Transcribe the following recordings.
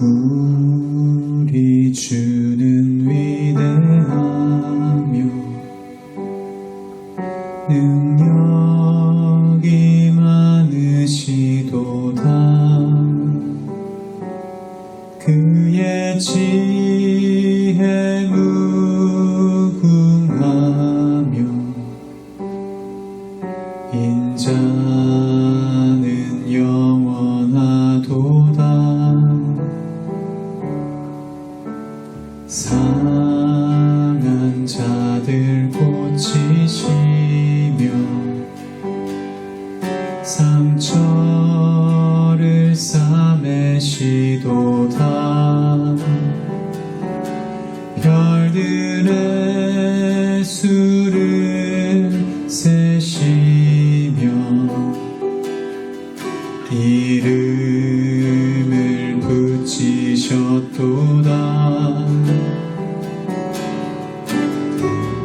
우리 주는 위대하며 능력이 많으시도다. 그의 지혜 무궁하며 인자는 영원하도다. 상한 자들 고치시며 상처를 싸매시도다. 별들의 수를 세시며 이름을 붙이셨도다.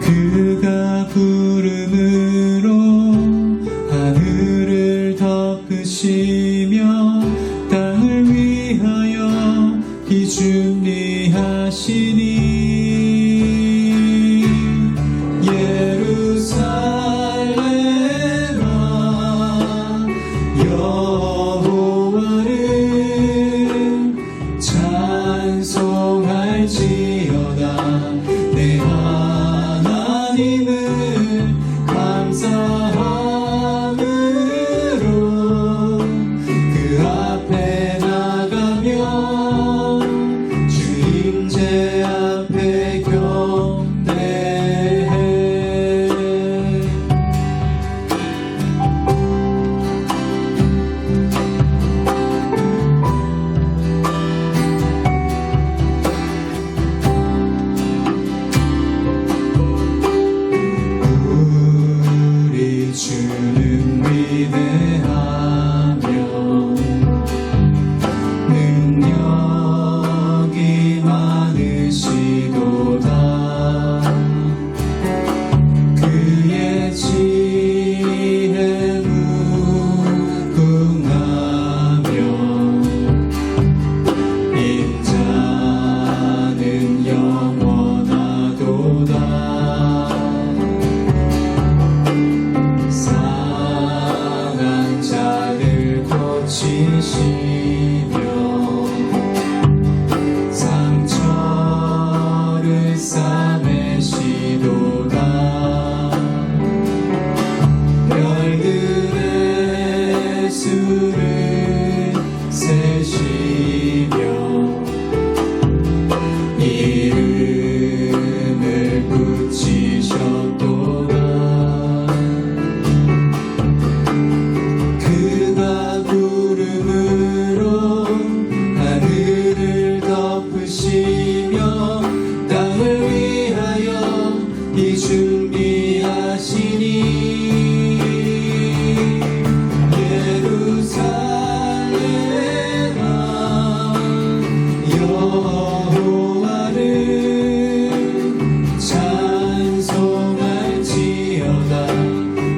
그가 구름으로 하늘을 덮으시며 땅을 위하여 비 준비하시니 예루살렘아 여호와를 찬송할지어다. 내 하나님을 감사함으로 그 앞에 나가며 주 임재 앞에 경배해. 우리 주는 위대하며 능력이 많으시도다. 그의 지혜 무궁하며 인자는 영원하도다. 상한 자들 고치시며 상처를 싸매시도다. 별들의 수를 세시며 이름을 붙이셨도다. 그가 구름으로 하늘을 덮으시며 땅을 위하여 비 준비하시니 예루살렘아 여호와를 찬송할지어다.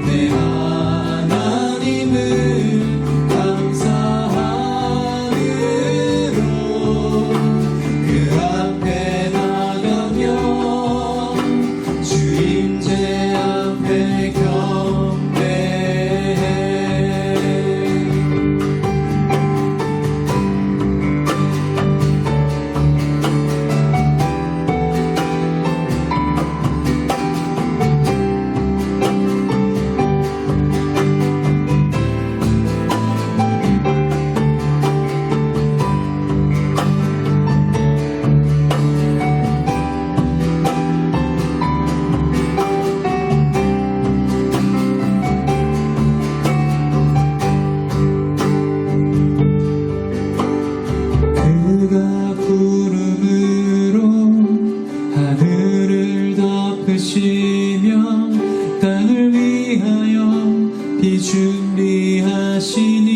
내 하나님을 감사함으로 그 앞에 나가며 주 임재 앞에 경배해. 그가 구름으로 하늘을 덮으시며 땅을 위하여 비 준비하시니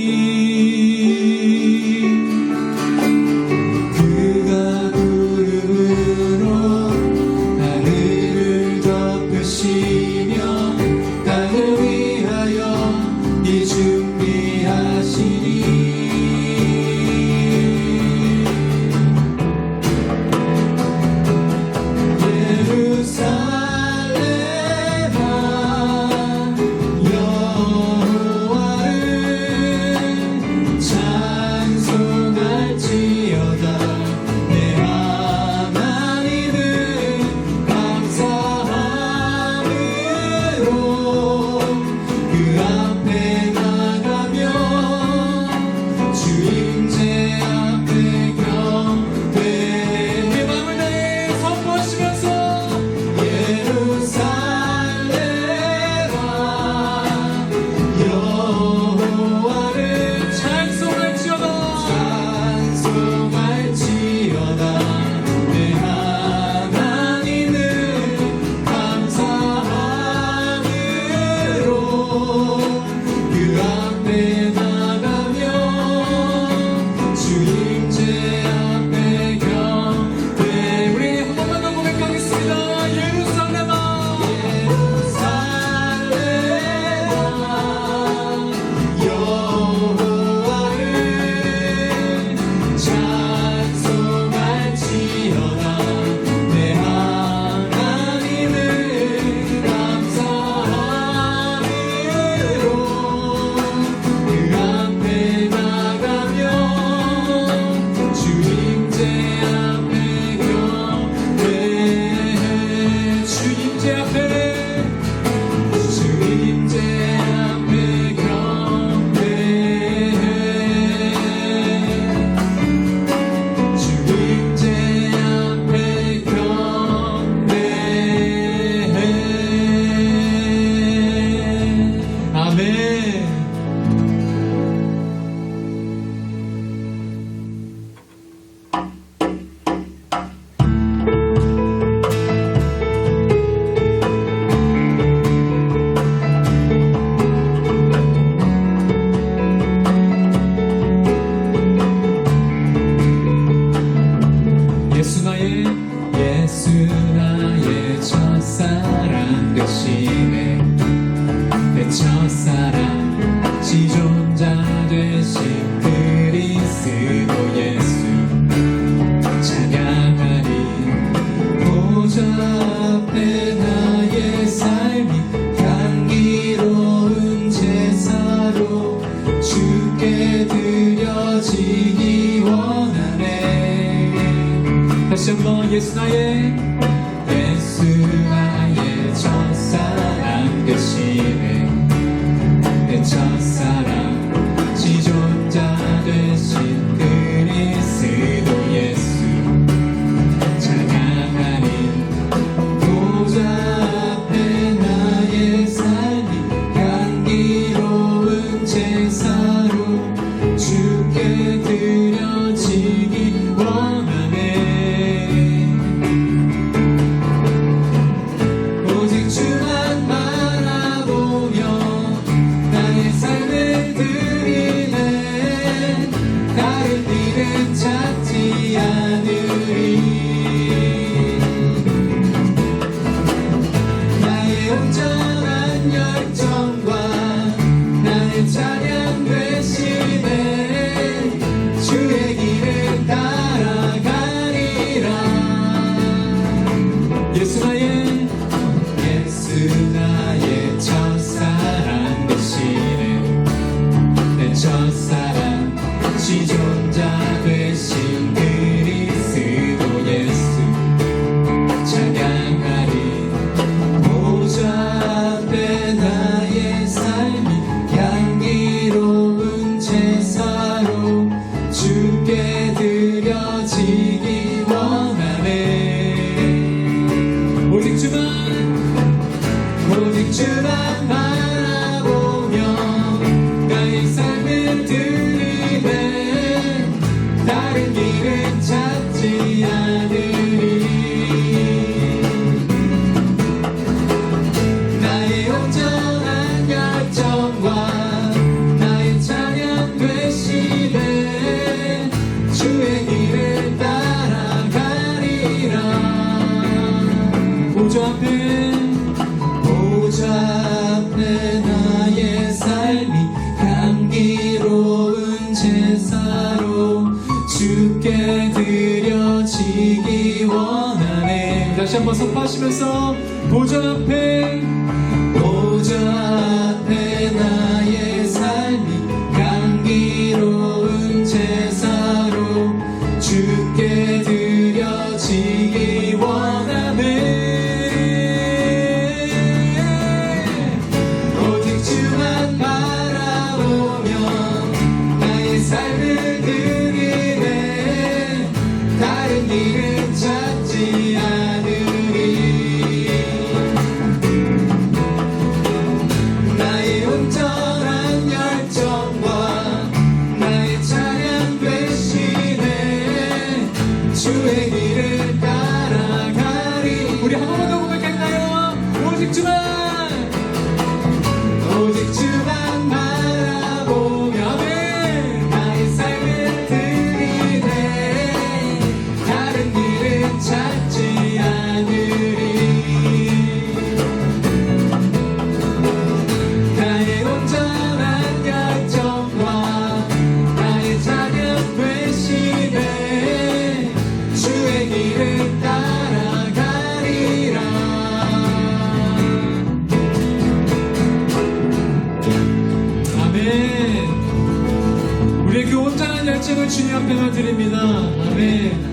그가 구름으로 하늘을 덮으시며 땅을 위하여 비 준비하시니 지존자 되신 그리스도 예수 찬양하리 보좌 앞에 나의 삶이 향기로운 제사로 주께 드려지기 원하네. 다시 한번 예수 나의 첫사랑 되시네. 내 첫사랑 지존자 되신 그리스도 예수 찬양하리 보좌 앞에 나의 삶이 향기로운 제사로 주께 드려지기 원하네. 오직 주만 바라보며 나의 삶을 드리네. 다른 길은 찾지 않으리. 나의 온전한 열정과 나의 찬양 되시네. 주의 길을 따라가리라. 예수 나의 첫사랑 되시네. 내 첫사랑 지존자 되신 그리스도 예수 찬양하리 보좌 앞에 나의 삶이 향기로운 제사로 주께 드려지기 원하네. 오직 주만 바라보며 나의 삶을 드리네. 다른 길은 찾지 않으리. 나의 온전한 열정과 나의 찬양 되시네. 주의 길을 따라가리라. 보좌 앞에 나의 삶이 향기로운 제사로 주께 드려지기 원하네. 다시 한번 선포하시면서 보좌 앞에 나의 삶이 향기로운 제사로 주께 드려지기 원하네. 삶을 드리네. 다른 길은 찾지 않으리. 나의 온전한 열정과 나의 찬양 되시네. 주의 길을 따라가리. 우리 한 번만 더 고백할까요? 오직 주만 바라보며 찾지 않으리. 나의 온전한 열정과 나의 찬양 되시네. 주의 길을 따라가리라. 아멘. 우리의 그 온전한 열정을 주님 앞에 드립니다. 아멘.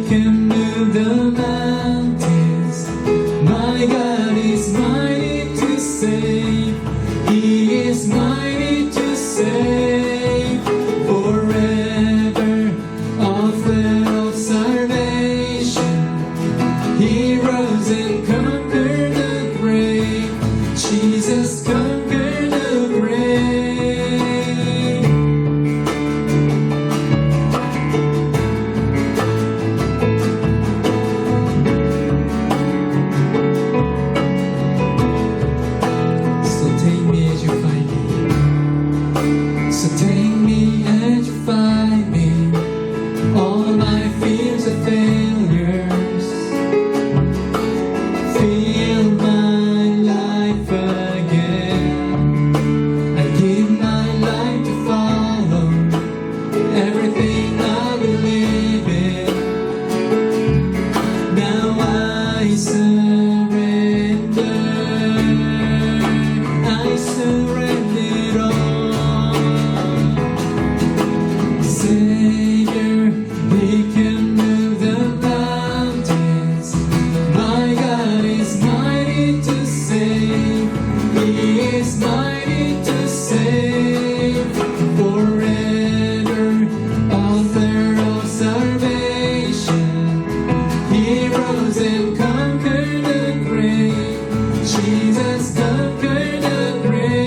can move the mountains. My God is mighty to save. He is mighty to save. Forever, author of salvation. He rose and conquered the grave. Jesus conquered the grave. So take me as you find me. So take me as you find me. All my fears are failures. Feel my life again. I give my life to follow everything I believe in. Now I surrender. I surrender it all. Savior, He can move the mountains. My God is mighty to save. He is mighty to save. Forever, author of salvation. He rose and conquered the grave. Jesus conquered the grave.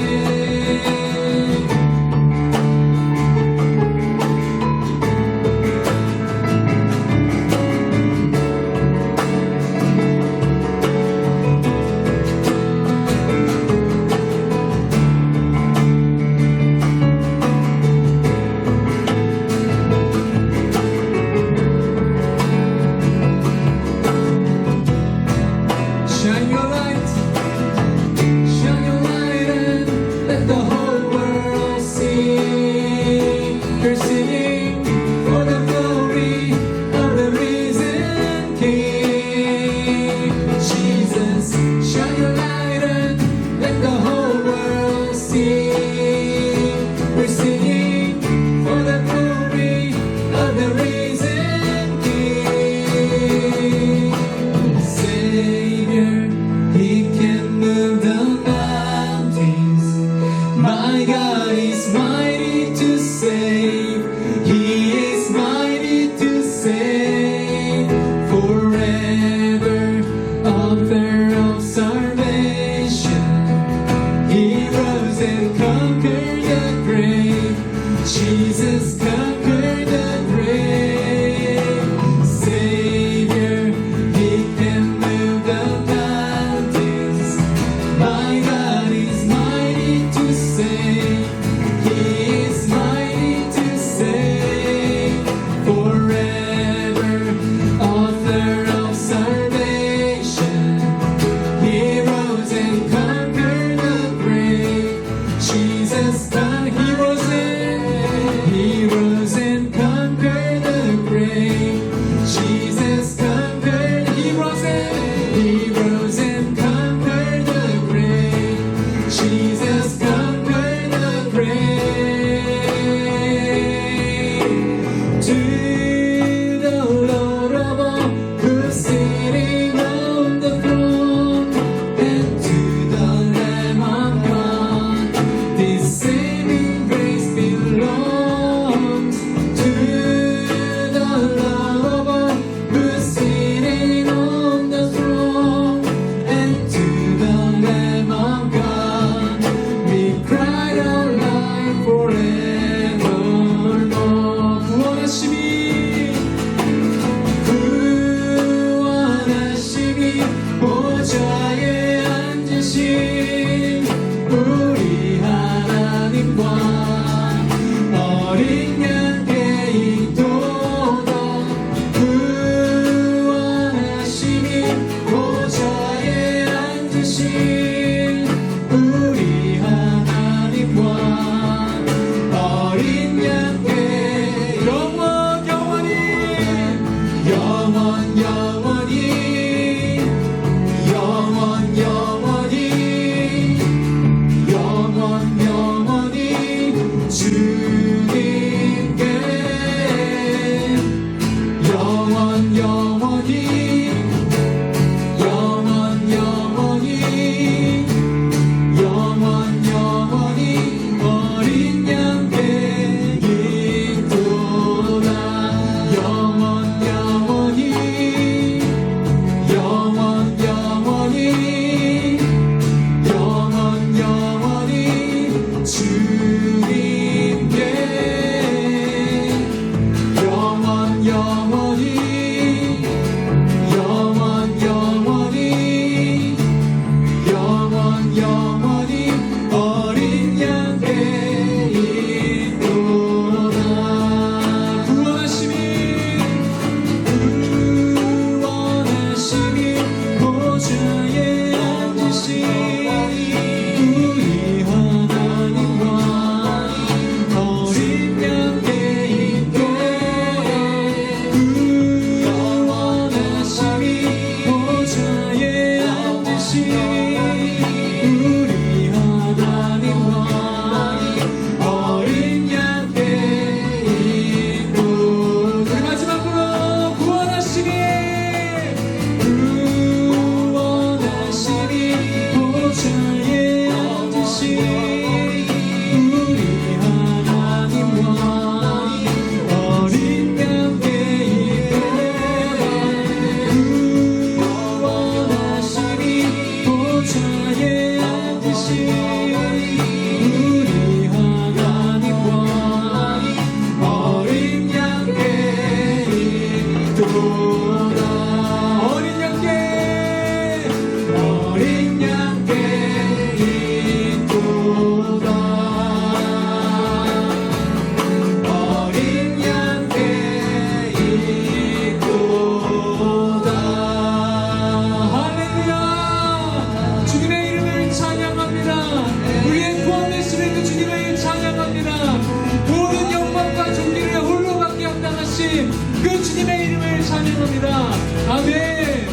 아멘.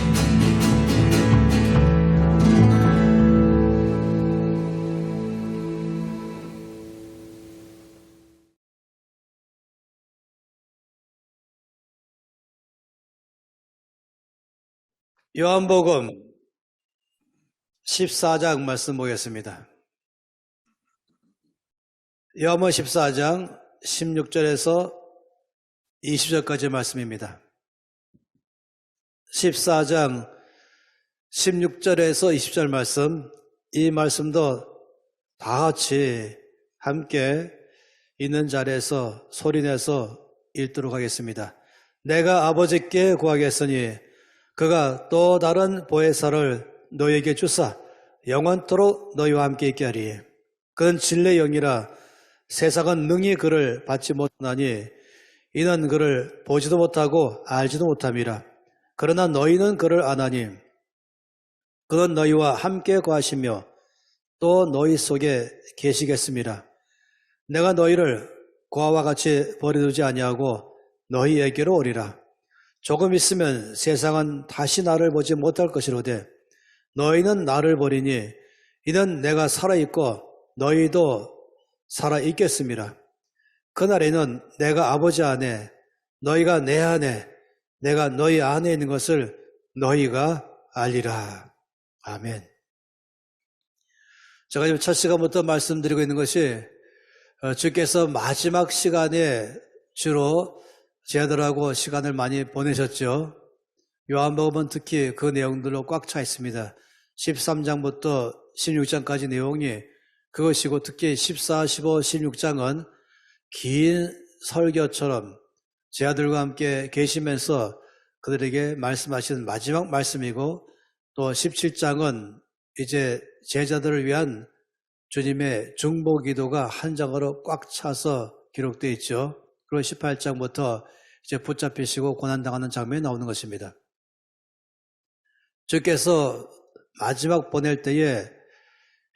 요한복음 14장 말씀 보겠습니다. 요한복음 14장 16절에서 20절까지 말씀입니다. 14장 16절에서 20절 말씀, 이 말씀도 다 같이 함께 있는 자리에서 소리내서 읽도록 하겠습니다. 내가 아버지께 구하겠으니 그가 또 다른 보혜사를 너희에게 주사 영원토록 너희와 함께 있게 하리. 그는 진리의 영이라 세상은 능히 그를 받지 못하나니 이는 그를 보지도 못하고 알지도 못함이라. 그러나 너희는 그를 아나니 그는 너희와 함께 거하시며 또 너희 속에 계시겠습니다. 내가 너희를 고아와 같이 버려두지 아니하고 너희에게로 오리라. 조금 있으면 세상은 다시 나를 보지 못할 것이로되 너희는 나를 보리니 이는 내가 살아있고 너희도 살아있겠습니다. 그날에는 내가 아버지 안에 너희가 내 안에 내가 너희 안에 있는 것을 너희가 알리라. 아멘. 제가 지금 첫 시간부터 말씀드리고 있는 것이 주께서 마지막 시간에 주로 제자들하고 시간을 많이 보내셨죠. 요한복음은 특히 그 내용들로 꽉 차 있습니다. 13장부터 16장까지 내용이 그것이고 특히 14, 15, 16장은 긴 설교처럼 제자들과 함께 계시면서 그들에게 말씀하신 마지막 말씀이고 또 17장은 이제 제자들을 위한 주님의 중보기도가 한 장으로 꽉 차서 기록되어 있죠. 그리고 18장부터 이제 붙잡히시고 고난당하는 장면이 나오는 것입니다. 주께서 마지막 보낼 때에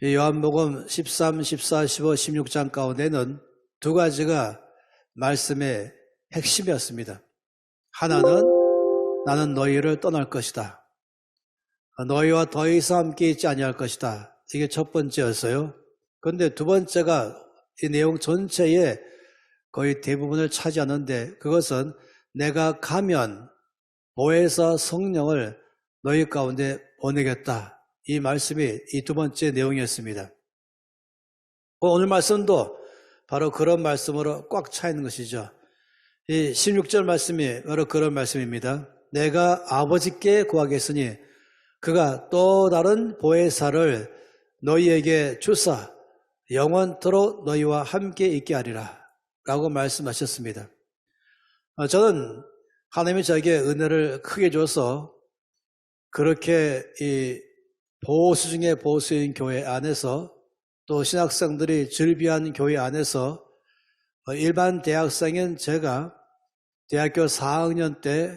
요한복음 13, 14, 15, 16장 가운데는 두 가지가 말씀의 핵심이었습니다. 하나는 나는 너희를 떠날 것이다. 너희와 더 이상 함께 있지 아니할 것이다. 이게 첫 번째였어요. 그런데 두 번째가 이 내용 전체에 거의 대부분을 차지하는데 그것은 내가 가면 보혜사 성령을 너희 가운데 보내겠다. 이 말씀이 이 두 번째 내용이었습니다. 오늘 말씀도 바로 그런 말씀으로 꽉 차 있는 것이죠. 이 16절 말씀이 바로 그런 말씀입니다. 내가 아버지께 구하겠으니 그가 또 다른 보혜사를 너희에게 주사 영원토록 너희와 함께 있게 하리라 라고 말씀하셨습니다. 저는 하나님이 저에게 은혜를 크게 줘서 그렇게 이 보수 중에 보수인 교회 안에서 또 신학생들이 즐비한 교회 안에서 일반 대학생인 제가 대학교 4학년 때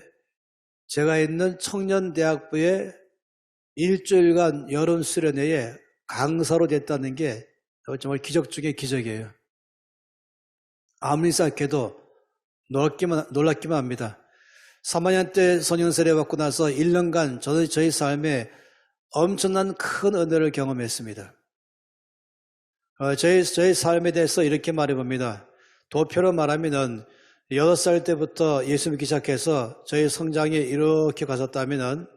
제가 있는 청년대학부에 일주일간 여름 수련회에 강사로 됐다는 게 정말 기적 중의 기적이에요. 아무리 생각해도 놀랍기만 합니다. 3학년 때 소년세례 받고 나서 1년간 저희 삶에 엄청난 큰 은혜를 경험했습니다. 저희 삶에 대해서 이렇게 말해봅니다. 도표로 말하면은 6살 때부터 예수 믿기 시작해서 저희 성장이 이렇게 가셨다면은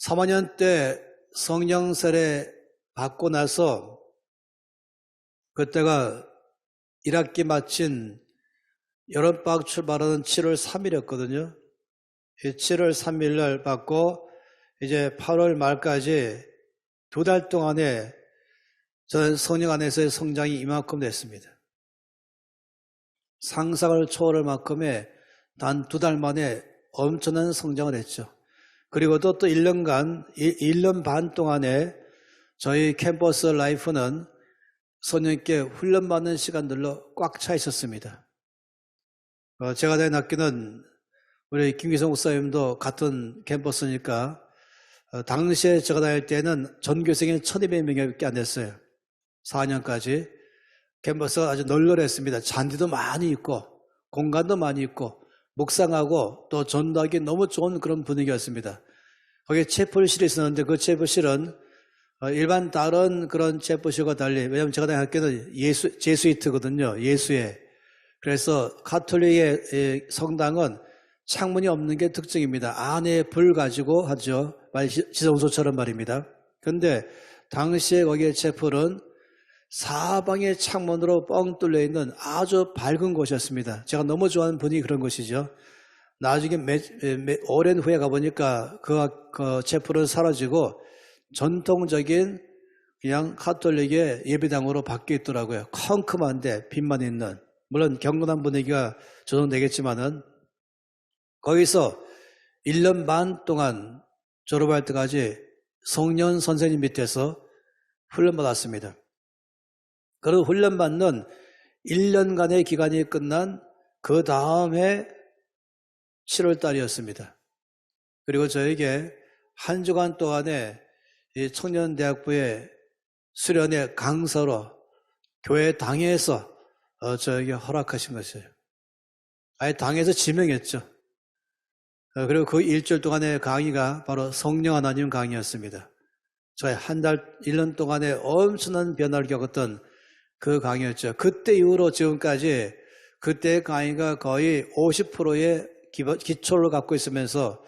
3학년 때 성령 세례 받고 나서 그때가 1학기 마친 여름방학 출발하는 7월 3일이었거든요. 7월 3일 날 받고 이제 8월 말까지 2달 동안에 저는 성령 안에서의 성장이 이만큼 됐습니다. 상상을 초월할 만큼의 단 2달 만에 엄청난 성장을 했죠. 그리고 또 1년간, 1년 반 동안에 저희 캠퍼스 라이프는 소년께 훈련받는 시간들로 꽉 차 있었습니다. 제가 다닌 학교는 우리 김기성 목사님도 같은 캠퍼스니까 당시에 제가 다닐 때는 전교생이 1200명밖에 안 됐어요. 4학년까지. 캠퍼스가 아주 널널했습니다. 잔디도 많이 있고 공간도 많이 있고 묵상하고 또 전도하기 너무 좋은 그런 분위기였습니다. 거기에 채플실이 있었는데 그 채플실은 일반 다른 그런 채플실과 달리, 왜냐하면 제가 다닌 학교는 제수이트거든요. 예수회. 그래서 가톨릭의 성당은 창문이 없는 게 특징입니다. 안에 불 가지고 하죠. 지성소처럼 말입니다. 그런데 당시에 거기에 채플은 사방에 창문으로 뻥 뚫려 있는 아주 밝은 곳이었습니다. 제가 너무 좋아하는 분위기 그런 곳이죠. 나중에 오랜 후에 가보니까 그 채플은 사라지고 전통적인 그냥 가톨릭의 예배당으로 바뀌어 있더라고요. 컴컴한데 빛만 있는, 물론 경건한 분위기가 조성되겠지만은 거기서 1년 반 동안 졸업할 때까지 송년 선생님 밑에서 훈련받았습니다. 그리고 훈련받는 1년간의 기간이 끝난 그 다음 해 7월 달이었습니다. 그리고 저에게 한 주간 동안에 이 청년대학부의 수련회 강사로 교회 당에서 저에게 허락하신 것이에요. 아예 당에서 지명했죠. 그리고 그 일주일 동안의 강의가 바로 성령 하나님 강의였습니다. 저의 한 달, 1년 동안에 엄청난 변화를 겪었던 그 강의였죠. 그때 이후로 지금까지 그때 강의가 거의 50%의 기초를 갖고 있으면서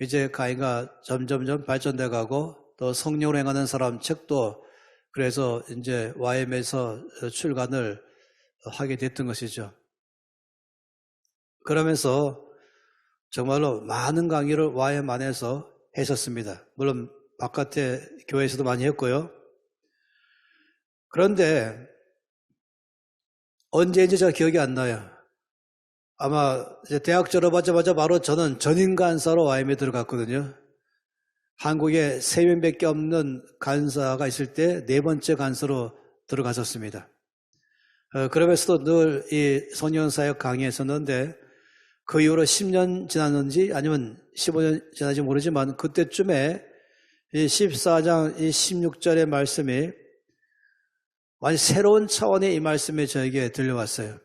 이제 강의가 점점점 발전돼 가고 또 성령으로 행하는 사람 책도 그래서 이제 YM에서 출간을 하게 됐던 것이죠. 그러면서 정말로 많은 강의를 YM 안에서 했었습니다. 물론 바깥에 교회에서도 많이 했고요. 그런데 언제인지 제가 기억이 안 나요. 아마 이제 대학 졸업하자마자 바로 저는 전임 간사로 YM에 들어갔거든요. 한국에 3명밖에 없는 간사가 있을 때 4번째 간사로 들어갔었습니다. 그러면서도 늘 이 소년사역 강의했었는데 그 이후로 10년 지났는지 아니면 15년 지났는지 모르지만 그때쯤에 이 14장 이 16절의 말씀이 완전 새로운 차원의 이 말씀이 저에게 들려왔어요.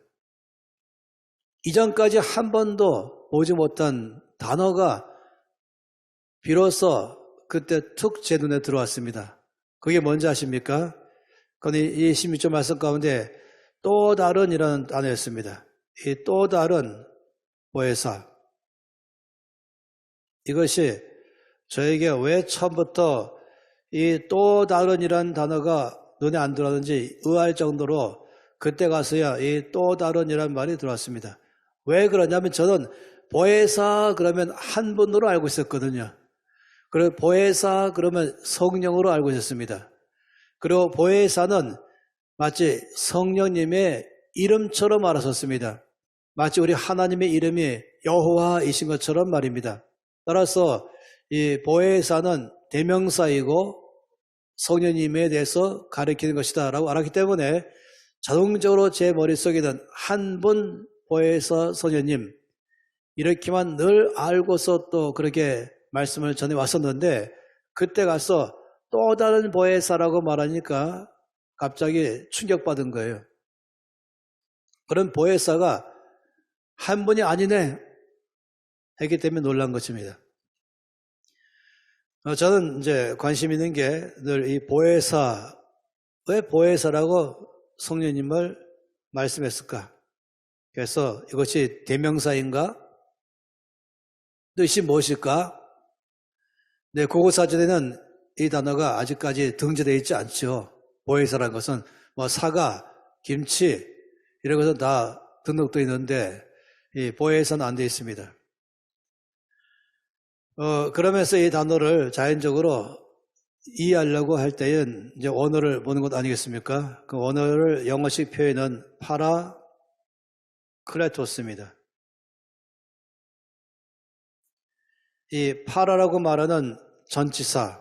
이전까지 한 번도 보지 못한 단어가 비로소 그때 툭 제 눈에 들어왔습니다. 그게 뭔지 아십니까? 그건 이 16절 말씀 가운데 또 다른 이라는 단어였습니다. 이 또 다른 보혜사. 이것이 저에게 왜 처음부터 이 또 다른 이라는 단어가 눈에 안 들어왔는지 의아할 정도로 그때 가서야 이 또 다른 이라는 말이 들어왔습니다. 왜 그러냐면 저는 보혜사 그러면 한 분으로 알고 있었거든요. 그리고 보혜사 그러면 성령으로 알고 있었습니다. 그리고 보혜사는 마치 성령님의 이름처럼 알았었습니다. 마치 우리 하나님의 이름이 여호와이신 것처럼 말입니다. 따라서 이 보혜사는 대명사이고 성령님에 대해서 가리키는 것이다 라고 알았기 때문에 자동적으로 제 머릿속에는 한 분 보혜사 성령님 이렇게만 늘 알고서 또 그렇게 말씀을 전해 왔었는데 그때 가서 또 다른 보혜사라고 말하니까 갑자기 충격받은 거예요. 그런 보혜사가 한 분이 아니네 했기 때문에 놀란 것입니다. 저는 이제 관심 있는 게 늘 이 보혜사, 왜 보혜사라고 성령님을 말씀했을까? 그래서 이것이 대명사인가? 뜻이 무엇일까? 네, 국어사전에는 이 단어가 아직까지 등재되어 있지 않죠. 보혜사라는 것은 뭐 사과, 김치 이런 것은 다 등록되어 있는데 이 보혜사는 안 되어 있습니다. 그러면서 이 단어를 자연적으로 이해하려고 할 때엔 이제 원어를 보는 것 아니겠습니까? 그 원어를 영어식 표현은 파라클레토스입니다. 이 파라라고 말하는 전치사와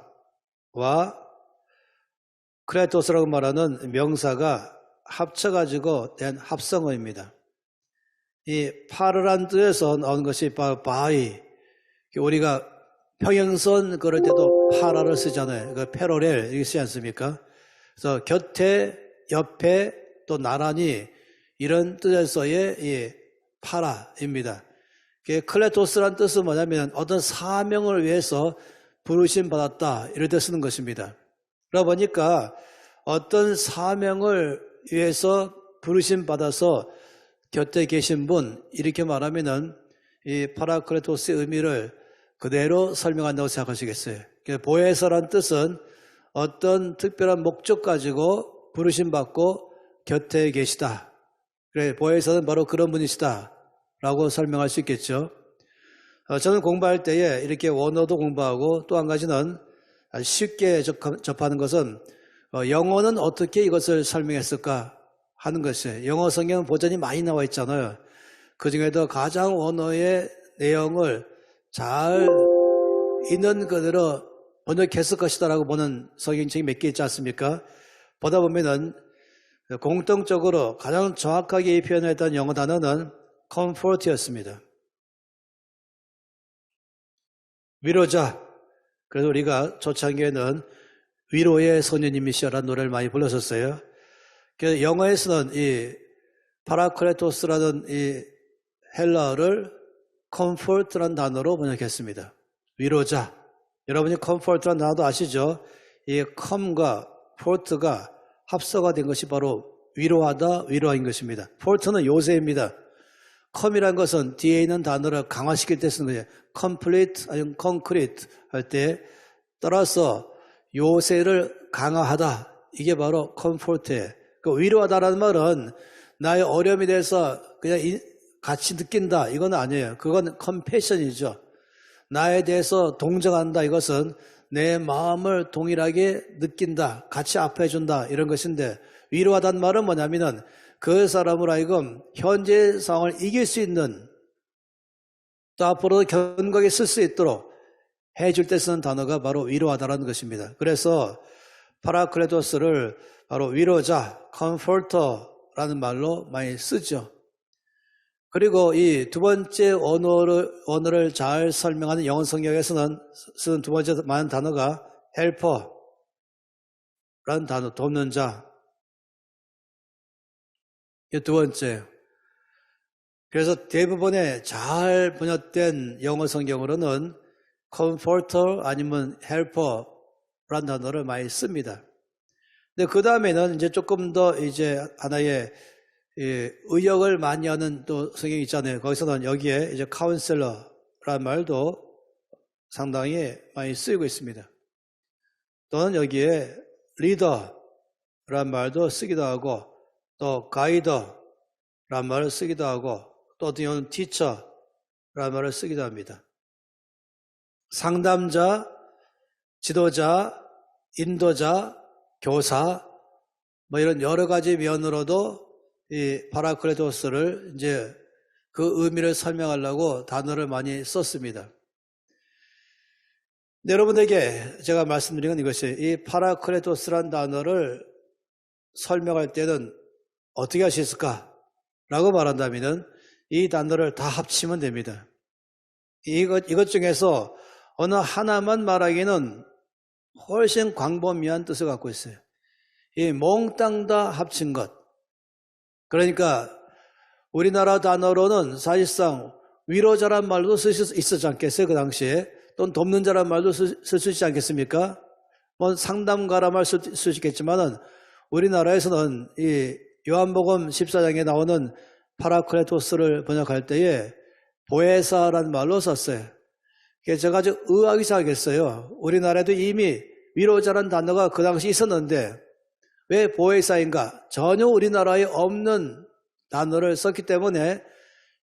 클레토스라고 말하는 명사가 합쳐가지고 된 합성어입니다. 이 파라란 뜻에서 나온 것이 바이, 우리가 평행선 그럴 때도 파라를 쓰잖아요. 그 패러렐 이렇게 쓰지 않습니까? 그래서 곁에, 옆에, 또 나란히 이런 뜻에서의 이 파라입니다. 클레토스란 뜻은 뭐냐면 어떤 사명을 위해서 부르심 받았다 이럴 때 쓰는 것입니다. 그러다 보니까 어떤 사명을 위해서 부르심 받아서 곁에 계신 분 이렇게 말하면은 이 파라클레토스의 의미를 그대로 설명한다고 생각하시겠어요. 보혜사란 뜻은 어떤 특별한 목적 가지고 부르심 받고 곁에 계시다. 그래, 보혜사는 바로 그런 분이시다 라고 설명할 수 있겠죠. 저는 공부할 때에 이렇게 원어도 공부하고 또 한 가지는 쉽게 접하는 것은 영어는 어떻게 이것을 설명했을까 하는 것이에요. 영어 성경은 버전이 많이 나와 있잖아요. 그 중에도 가장 원어의 내용을 잘 있는 그대로 번역했을 것이다라고 보는 성경책이 몇 개 있지 않습니까? 보다 보면은 공통적으로 가장 정확하게 표현했던 영어 단어는 comfort였습니다. 위로자. 그래서 우리가 초창기에는 위로의 소녀님이시라는 노래를 많이 불렀었어요. 그래서 영어에서는 이 파라클레토스라는 이 헬라어를 comfort라는 단어로 번역했습니다. 위로자. 여러분이 comfort라는 단어도 아시죠? 이 com과 fort가 합서가 된 것이 바로 위로하다, 위로인 것입니다. fort는 요새입니다. come이라는 것은 뒤에 있는 단어를 강화시킬 때 쓰는 거예요. complete 아니면 concrete 할 때 따라서 요새를 강화하다. 이게 바로 comfort예요. 그 위로하다라는 말은 나의 어려움에 대해서 그냥 같이 느낀다. 이건 아니에요. 그건 compassion이죠. 나에 대해서 동정한다. 이것은 내 마음을 동일하게 느낀다. 같이 아파해준다. 이런 것인데 위로하다는 말은 뭐냐면은 그 사람을 하여금 현재 상황을 이길 수 있는 또 앞으로도 견고하게 쓸 수 있도록 해줄 때 쓰는 단어가 바로 위로하다라는 것입니다. 그래서 파라클레토스를 바로 위로자, comforter라는 말로 많이 쓰죠. 그리고 이 두 번째 언어를 잘 설명하는 영어 성경에서는 쓰는 두 번째 많은 단어가 helper라는 단어, 돕는 자. 이 두 번째. 그래서 대부분의 잘 번역된 영어 성경으로는 comforter 아니면 helper라는 단어를 많이 씁니다. 근데 그 다음에는 이제 조금 더 이제 하나의 의역을 많이 하는 또 성경이 있잖아요. 거기서는 여기에 이제 counselor라는 말도 상당히 많이 쓰이고 있습니다. 또는 여기에 leader라는 말도 쓰기도 하고 또 guider라는 말을 쓰기도 하고 또 어떤 경우는 teacher라는 말을 쓰기도 합니다. 상담자, 지도자, 인도자, 교사 뭐 이런 여러 가지 면으로도 이 파라클레토스를 이제 그 의미를 설명하려고 단어를 많이 썼습니다. 근데 여러분에게 제가 말씀드린 건 이것이 이 파라클레토스란 단어를 설명할 때는 어떻게 할 수 있을까? 라고 말한다면 이 단어를 다 합치면 됩니다. 이것 중에서 어느 하나만 말하기는 훨씬 광범위한 뜻을 갖고 있어요. 이 몽땅 다 합친 것. 그러니까 우리나라 단어로는 사실상 위로자란 말도 쓸 수 있었지 않겠어요? 그 당시에. 또는 돕는 자란 말도 쓸 수 있지 않겠습니까? 뭐 상담가란 말 쓸 수 있겠지만은 우리나라에서는 이 요한복음 14장에 나오는 파라클레토스를 번역할 때에 보혜사라는 말로 썼어요. 그래서 제가 아주 의아하게 생각했어요. 우리나라에도 이미 위로자라는 단어가 그 당시 있었는데 왜 보혜사인가? 전혀 우리나라에 없는 단어를 썼기 때문에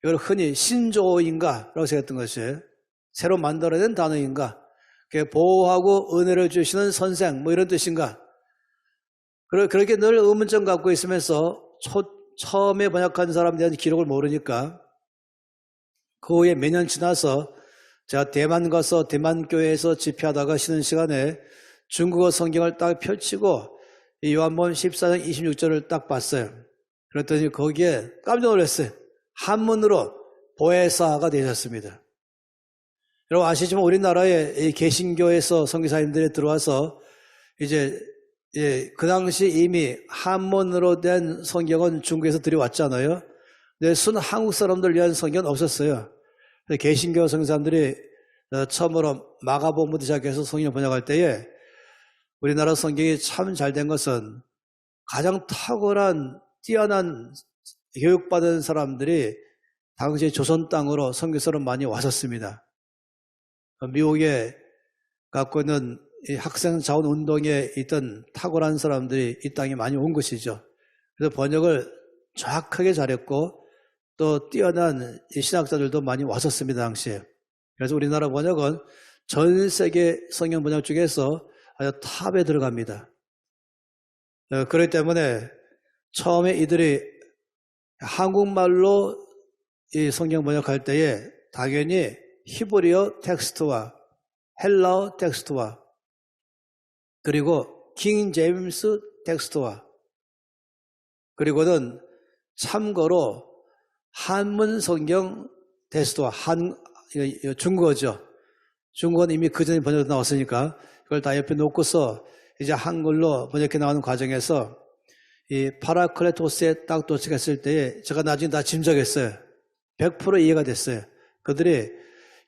이걸 흔히 신조어인가? 라고 생각했던 것이에요. 새로 만들어낸 단어인가? 보호하고 은혜를 주시는 선생 뭐 이런 뜻인가? 그렇게 늘 의문점 갖고 있으면서 처음에 번역한 사람에 대한 기록을 모르니까 그 후에 몇 년 지나서 제가 대만 가서 대만교회에서 집회하다가 쉬는 시간에 중국어 성경을 딱 펼치고 이 요한복음 14장 26절을 딱 봤어요. 그랬더니 거기에 깜짝 놀랐어요. 한문으로 보혜사가 되셨습니다. 여러분 아시지만 우리나라에 개신교에서 선교사님들이 들어와서 이제 그 당시 이미 한문으로 된 성경은 중국에서 들여왔잖아요. 근데 순 한국 사람들 위한 성경은 없었어요. 개신교 성사님들이 처음으로 마가복음부터 시작해서 성경 번역할 때에 우리나라 성경이 참 잘 된 것은 가장 탁월한 뛰어난 교육받은 사람들이 당시 조선 땅으로 선교사로 많이 왔었습니다. 미국에 갖고 있는 이 학생 자원 운동에 있던 탁월한 사람들이 이 땅에 많이 온 것이죠. 그래서 번역을 정확하게 잘했고 또 뛰어난 신학자들도 많이 왔었습니다, 당시에. 그래서 우리나라 번역은 전 세계 성경 번역 중에서 아주 탑에 들어갑니다. 그렇기 때문에 처음에 이들이 한국말로 이 성경 번역할 때에 당연히 히브리어 텍스트와 헬라어 텍스트와 그리고 킹 제임스 텍스트와 그리고는 참고로 한문 성경 텍스트와 중국어죠. 중국어는 이미 그 전에 번역돼 나왔으니까 그걸 다 옆에 놓고서 이제 한글로 번역해 나가는 과정에서 이 파라클레토스에 딱 도착했을 때에 제가 나중에 다 짐작했어요. 100% 이해가 됐어요. 그들이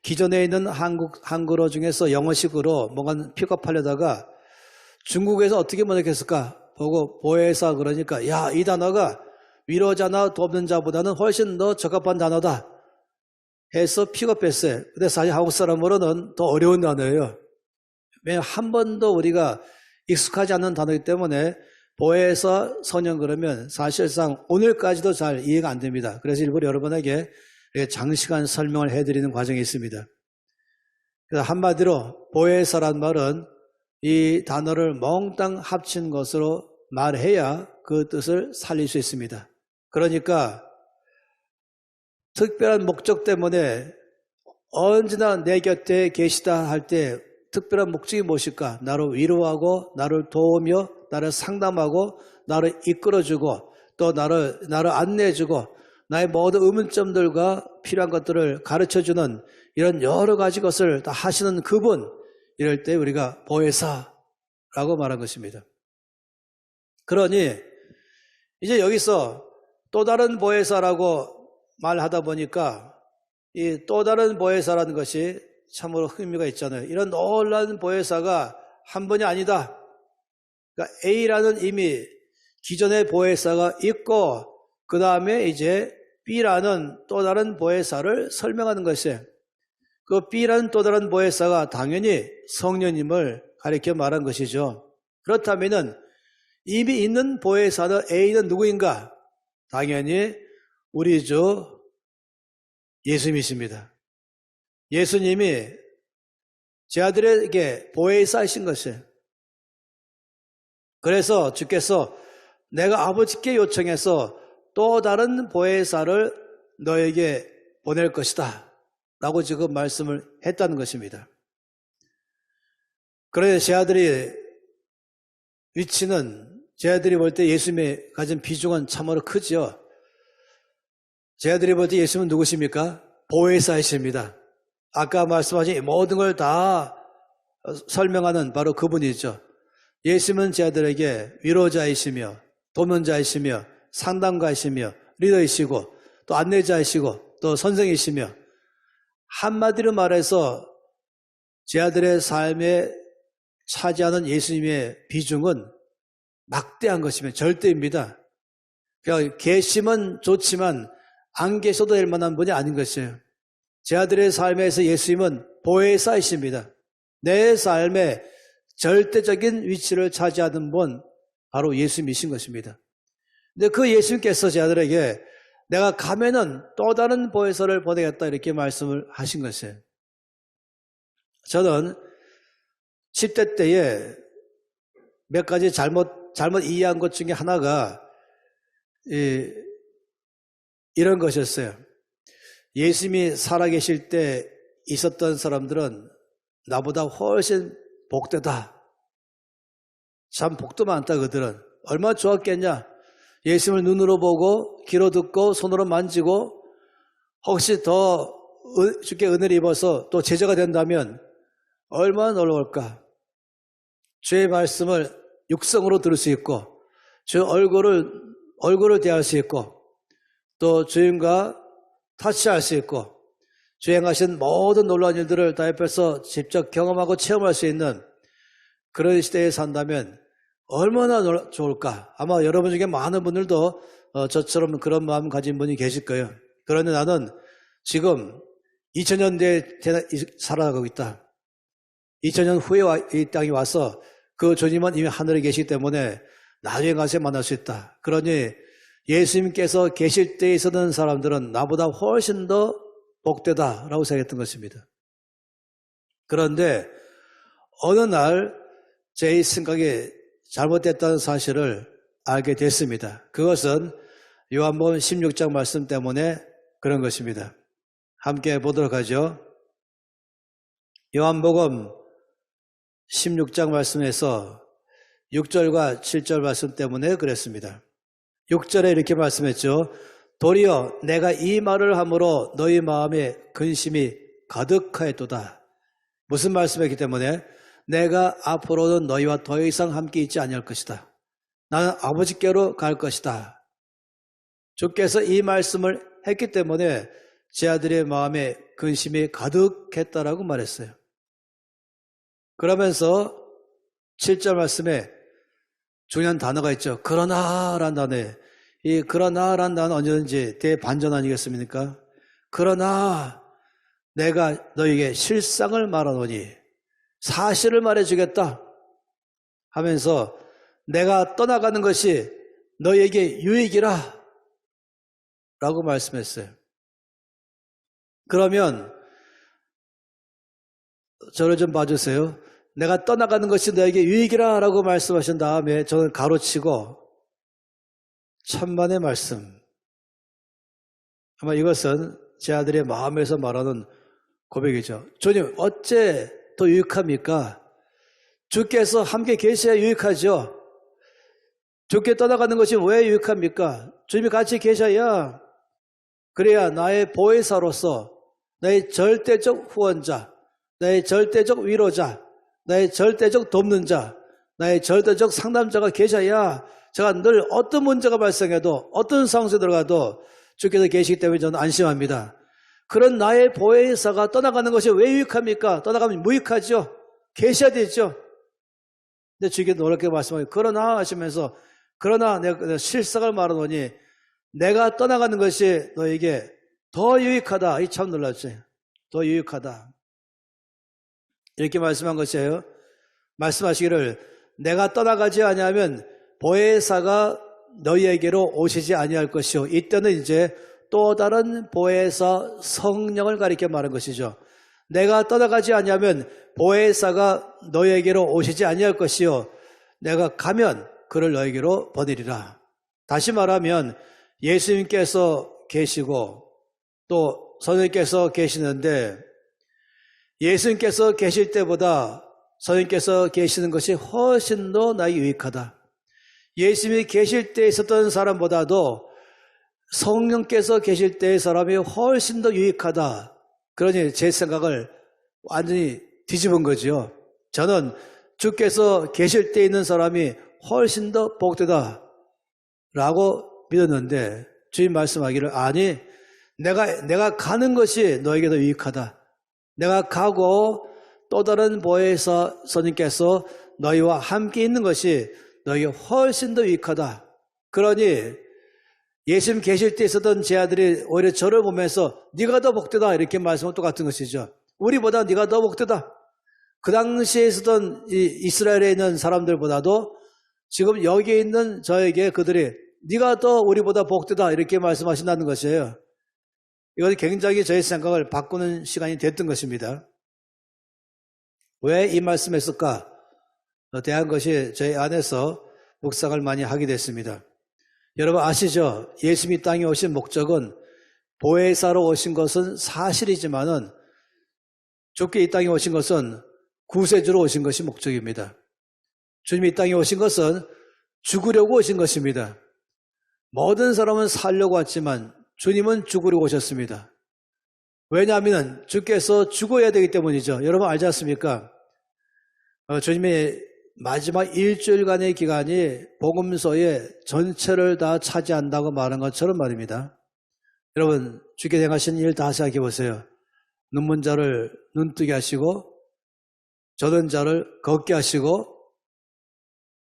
기존에 있는 한글어 중에서 영어식으로 뭔가 픽업하려다가 중국에서 어떻게 번역했을까 보고 보혜사 그러니까 야, 이 단어가 위로자나 돕는 자보다는 훨씬 더 적합한 단어다 해서 픽업했어요. 근데 사실 한국 사람으로는 더 어려운 단어예요. 왜냐하면 한 번도 우리가 익숙하지 않는 단어이기 때문에 보혜사 선언 그러면 사실상 오늘까지도 잘 이해가 안 됩니다. 그래서 일부러 여러분에게 장시간 설명을 해드리는 과정이 있습니다. 그래서 한마디로 보혜사란 말은 이 단어를 몽땅 합친 것으로 말해야 그 뜻을 살릴 수 있습니다. 그러니까 특별한 목적 때문에 언제나 내 곁에 계시다 할 때 특별한 목적이 무엇일까? 나를 위로하고 나를 도우며 나를 상담하고 나를 이끌어주고 또 나를 안내해주고 나의 모든 의문점들과 필요한 것들을 가르쳐주는 이런 여러 가지 것을 다 하시는 그분, 이럴 때 우리가 보혜사라고 말한 것입니다. 그러니 이제 여기서 또 다른 보혜사라고 말하다 보니까 이 또 다른 보혜사라는 것이 참으로 흥미가 있잖아요. 이런 놀라운 보혜사가 한 번이 아니다. 그러니까 A라는 이미 기존의 보혜사가 있고 그 다음에 이제 B라는 또 다른 보혜사를 설명하는 것이에요. 그 B라는 또 다른 보혜사가 당연히 성령님을 가리켜 말한 것이죠. 그렇다면 이미 있는 보혜사는 A는 누구인가? 당연히 우리 주 예수님이십니다. 예수님이 제 아들에게 보혜사이신 것이에요. 그래서 주께서 내가 아버지께 요청해서 또 다른 보혜사를 너에게 보낼 것이다 라고 지금 말씀을 했다는 것입니다. 그래서 제 아들이 위치는 제 아들이 볼 때 예수님의 가진 비중은 참으로 크죠. 제 아들이 볼 때 예수님은 누구십니까? 보혜사이십니다. 아까 말씀하신 모든 걸 다 설명하는 바로 그분이죠. 예수님은 제 아들에게 위로자이시며 도면자이시며 상담가이시며 리더이시고 또 안내자이시고 또 선생이시며 한마디로 말해서 제 아들의 삶에 차지하는 예수님의 비중은 막대한 것이며 절대입니다. 그러니까 계시면 좋지만 안 계셔도 될 만한 분이 아닌 것이에요. 제 아들의 삶에서 예수님은 보혜사이십니다. 내 삶에 절대적인 위치를 차지하는 분 바로 예수님이신 것입니다. 근데 그 예수님께서 제 아들에게 내가 가면은 또 다른 보혜사를 보내겠다 이렇게 말씀을 하신 것이에요. 저는 10대 때에 몇 가지 잘못 이해한 것 중에 하나가 이런 것이었어요. 예수님이 살아계실 때 있었던 사람들은 나보다 훨씬 복되다. 참 복도 많다 그들은. 얼마나 좋았겠냐. 예수님을 눈으로 보고 귀로 듣고 손으로 만지고 혹시 더 주께 은혜를 입어서 또 제자가 된다면 얼마나 놀라울까. 주의 말씀을 육성으로 들을 수 있고 주 얼굴을 대할 수 있고 또 주님과 타치할 수 있고 주행하신 모든 놀라운 일들을 다 옆에서 직접 경험하고 체험할 수 있는 그런 시대에 산다면 얼마나 좋을까. 아마 여러분 중에 많은 분들도 저처럼 그런 마음 가진 분이 계실 거예요. 그런데 나는 지금 2000년대에 살아가고 있다. 2000년 후에 이 땅에 와서 그 주님은 이미 하늘에 계시기 때문에 나중에 가서 만날 수 있다. 그러니 예수님께서 계실 때에 있었던 사람들은 나보다 훨씬 더 복되다라고 생각했던 것입니다. 그런데 어느 날 제 생각이 잘못됐다는 사실을 알게 됐습니다. 그것은 요한복음 16장 말씀 때문에 그런 것입니다. 함께 보도록 하죠. 요한복음 16장 말씀에서 6절과 7절 말씀 때문에 그랬습니다. 6절에 이렇게 말씀했죠. 도리어 내가 이 말을 함으로 너희 마음에 근심이 가득하였도다. 무슨 말씀이기 때문에? 내가 앞으로는 너희와 더 이상 함께 있지 아니할 것이다. 나는 아버지께로 갈 것이다. 주께서 이 말씀을 했기 때문에 제 아들의 마음에 근심이 가득했다라고 말했어요. 그러면서 7절 말씀에 중요한 단어가 있죠. 그러나라는 단어에 이 그러나라는 단어는 언제든지 대반전 아니겠습니까? 그러나 내가 너에게 실상을 말하노니 사실을 말해주겠다 하면서 내가 떠나가는 것이 너에게 유익이라 라고 말씀했어요. 그러면 저를 좀 봐주세요. 내가 떠나가는 것이 너에게 유익이라 라고 말씀하신 다음에 저는 가로치고 천만의 말씀. 아마 이것은 제 아들의 마음에서 말하는 고백이죠. 주님, 어째 더 유익합니까? 주께서 함께 계셔야 유익하죠. 주께 떠나가는 것이 왜 유익합니까? 주님이 같이 계셔야 그래야 나의 보혜사로서 나의 절대적 후원자, 나의 절대적 위로자, 나의 절대적 돕는 자, 나의 절대적 상담자가 계셔야 제가 늘 어떤 문제가 발생해도 어떤 상황에 들어가도 주께서 계시기 때문에 저는 안심합니다. 그런 나의 보혜사가 떠나가는 것이 왜 유익합니까? 떠나가면 무익하죠. 계셔야 되죠. 근데 주께서 노랗게 말씀하세요. 그러나 하시면서 그러나 내가 실상을 말하노니 내가 떠나가는 것이 너에게 더 유익하다. 이 참 놀랐죠. 더 유익하다. 이렇게 말씀한 것이에요. 말씀하시기를 내가 떠나가지 아니하면 보혜사가 너희에게로 오시지 아니할 것이요. 이때는 이제 또 다른 보혜사 성령을 가리켜 말한 것이죠. 내가 떠나가지 아니하면 보혜사가 너희에게로 오시지 아니할 것이요. 내가 가면 그를 너희에게로 보내리라. 다시 말하면 예수님께서 계시고 또 선생님께서 계시는데 예수님께서 계실 때보다 선생님께서 계시는 것이 훨씬 더 나에게 유익하다. 예수님이 계실 때 있었던 사람보다도 성령께서 계실 때의 사람이 훨씬 더 유익하다. 그러니 제 생각을 완전히 뒤집은 거죠. 저는 주께서 계실 때 있는 사람이 훨씬 더 복되다 라고 믿었는데 주님 말씀하기를 아니 내가 가는 것이 너에게 더 유익하다. 내가 가고 또 다른 보혜사 선생님께서 너희와 함께 있는 것이 너에게 훨씬 더 유익하다. 그러니 예수님 계실 때 있었던 제 아들이 오히려 저를 보면서 네가 더 복되다 이렇게 말씀은 똑같은 것이죠. 우리보다 네가 더 복되다. 그 당시에 있었던 이 이스라엘에 있는 사람들보다도 지금 여기에 있는 저에게 그들이 네가 더 우리보다 복되다 이렇게 말씀하신다는 것이에요. 이것이 굉장히 저의 생각을 바꾸는 시간이 됐던 것입니다. 왜 이 말씀을 했을까? 대한 것이 저희 안에서 묵상을 많이 하게 됐습니다. 여러분 아시죠? 예수님이 땅에 오신 목적은 보혜사로 오신 것은 사실이지만은 주께 이 땅에 오신 것은 구세주로 오신 것이 목적입니다. 주님이 이 땅에 오신 것은 죽으려고 오신 것입니다. 모든 사람은 살려고 왔지만 주님은 죽으려고 오셨습니다. 왜냐하면 주께서 죽어야 되기 때문이죠. 여러분 알지 않습니까? 주님의 마지막 일주일간의 기간이 복음서의 전체를 다 차지한다고 말한 것처럼 말입니다. 여러분 주께 행하신 일 다 생각해 보세요. 눈먼 자를 눈뜨게 하시고 저던 자를 걷게 하시고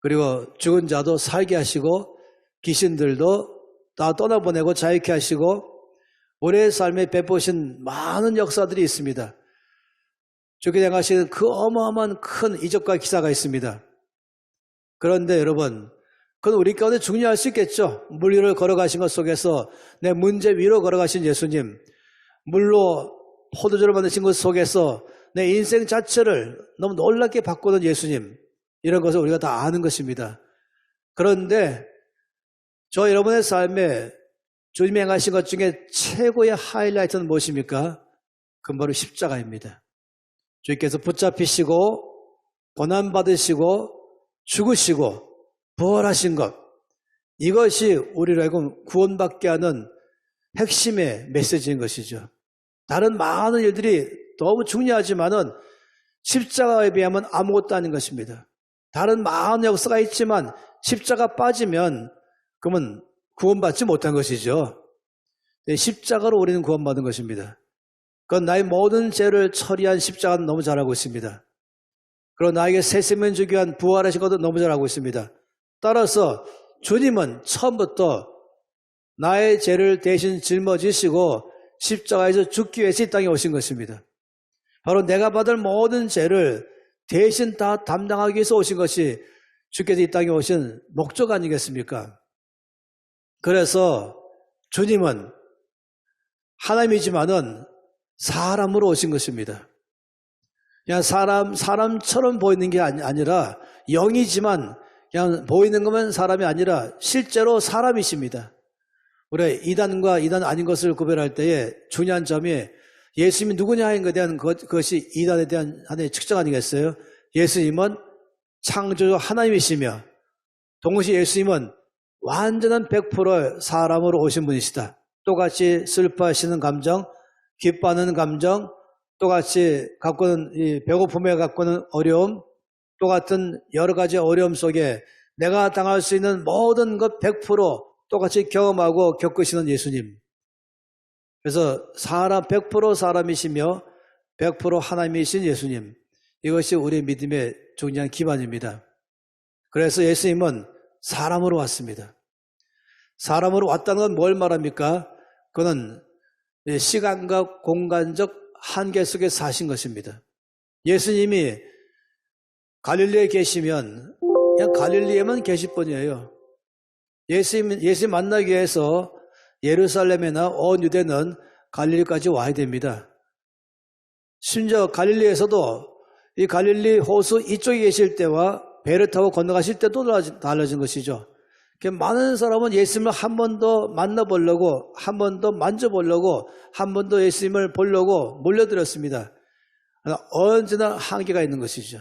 그리고 죽은 자도 살게 하시고 귀신들도 다 떠나보내고 자유케 하시고 우리의 삶에 베푸신 많은 역사들이 있습니다. 주께 행하시는 그 어마어마한 큰 이적과 기사가 있습니다. 그런데 여러분, 그건 우리 가운데 중요할 수 있겠죠. 물 위를 걸어가신 것 속에서 내 문제 위로 걸어가신 예수님, 물로 포도주를 만드신 것 속에서 내 인생 자체를 너무 놀랍게 바꾸는 예수님, 이런 것을 우리가 다 아는 것입니다. 그런데 저 여러분의 삶에 주님이 행하신 것 중에 최고의 하이라이트는 무엇입니까? 그건 바로 십자가입니다. 주께서 붙잡히시고 고난받으시고 죽으시고 부활하신 것, 이것이 우리를 하여금 구원받게 하는 핵심의 메시지인 것이죠. 다른 많은 일들이 너무 중요하지만은 십자가에 비하면 아무것도 아닌 것입니다. 다른 많은 역사가 있지만 십자가 빠지면 그러면 구원받지 못한 것이죠. 십자가로 우리는 구원받은 것입니다. 그건 나의 모든 죄를 처리한 십자가는 너무 잘 알고 있습니다. 그리고 나에게 새 생명 주기 위한 부활하신 것도 너무 잘 알고 있습니다. 따라서 주님은 처음부터 나의 죄를 대신 짊어지시고 십자가에서 죽기 위해서 이 땅에 오신 것입니다. 바로 내가 받을 모든 죄를 대신 다 담당하기 위해서 오신 것이 주께서 이 땅에 오신 목적 아니겠습니까? 그래서 주님은 하나님이지만은 사람으로 오신 것입니다. 그냥 사람처럼 보이는 게 아니라 영이지만 그냥 보이는 것만 사람이 아니라 실제로 사람이십니다. 우리 이단과 이단 아닌 것을 구별할 때에 중요한 점이 예수님이 누구냐 하는 것에 대한 그것이 이단에 대한 하나의 측정 아니겠어요? 예수님은 창조주 하나님이시며 동시에 예수님은 완전한 100% 사람으로 오신 분이시다. 똑같이 슬퍼하시는 감정, 기뻐하는 감정, 똑같이 갖고는 이 배고픔에 갖고는 어려움, 똑같은 여러 가지 어려움 속에 내가 당할 수 있는 모든 것 100% 똑같이 경험하고 겪으시는 예수님. 그래서 100% 사람이시며 100% 하나님이신 예수님. 이것이 우리의 믿음의 중요한 기반입니다. 그래서 예수님은 사람으로 왔습니다. 사람으로 왔다는 건 뭘 말합니까? 그는 시간과 공간적 한계 속에 사신 것입니다. 예수님이 갈릴리에 계시면 그냥 갈릴리에만 계실 뿐이에요. 예수님 만나기 위해서 예루살렘이나 온 유대는 갈릴리까지 와야 됩니다. 심지어 갈릴리에서도 이 갈릴리 호수 이쪽에 계실 때와 배를 타고 건너가실 때도 달라진 것이죠. 많은 사람은 예수님을 한 번 더 만나보려고, 한 번 더 만져보려고, 한 번 더 예수님을 보려고 몰려들었습니다. 언제나 한계가 있는 것이죠.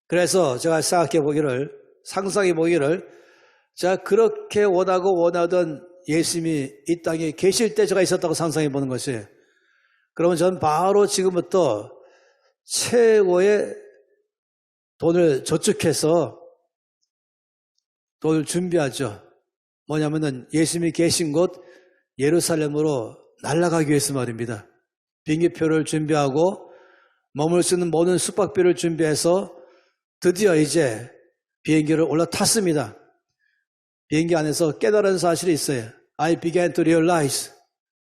그래서 제가 상상해 보기를 제가 그렇게 원하던 예수님이 이 땅에 계실 때 제가 있었다고 상상해 보는 것이, 그러면 저는 바로 지금부터 최고의 돈을 저축해서 돈을 준비하죠. 뭐냐면은 예수님이 계신 곳 예루살렘으로 날아가기 위해서 말입니다. 비행기표를 준비하고 머물 수 있는 모든 숙박비를 준비해서 드디어 이제 비행기를 올라탔습니다. 비행기 안에서 깨달은 사실이 있어요. I began to realize.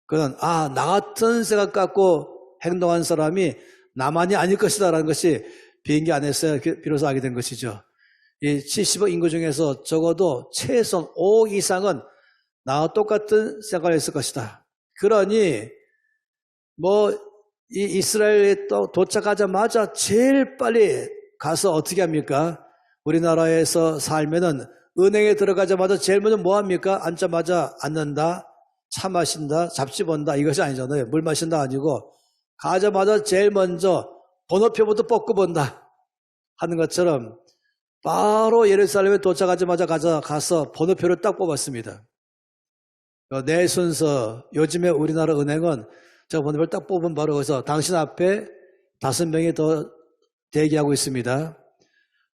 그건 나 같은 생각 갖고 행동한 사람이 나만이 아닐 것이다 라는 것이 비행기 안에서 비로소 알게 된 것이죠. 이 70억 인구 중에서 적어도 최소한 5억 이상은 나와 똑같은 생각을 했을 것이다. 그러니 이 이스라엘에 또 도착하자마자 제일 빨리 가서 어떻게 합니까? 우리나라에서 살면은 은행에 들어가자마자 제일 먼저 뭐 합니까? 앉자마자 앉는다, 차 마신다, 잡지 본다, 이것이 아니잖아요. 물 마신다 아니고 가자마자 제일 먼저 번호표부터 뽑고 본다 하는 것처럼 바로 예루살렘에 도착하자마자 가서 번호표를 딱 뽑았습니다. 내 순서, 요즘에 우리나라 은행은 저 번호표를 딱 뽑으면 바로 거기서 당신 앞에 5명이 더 대기하고 있습니다.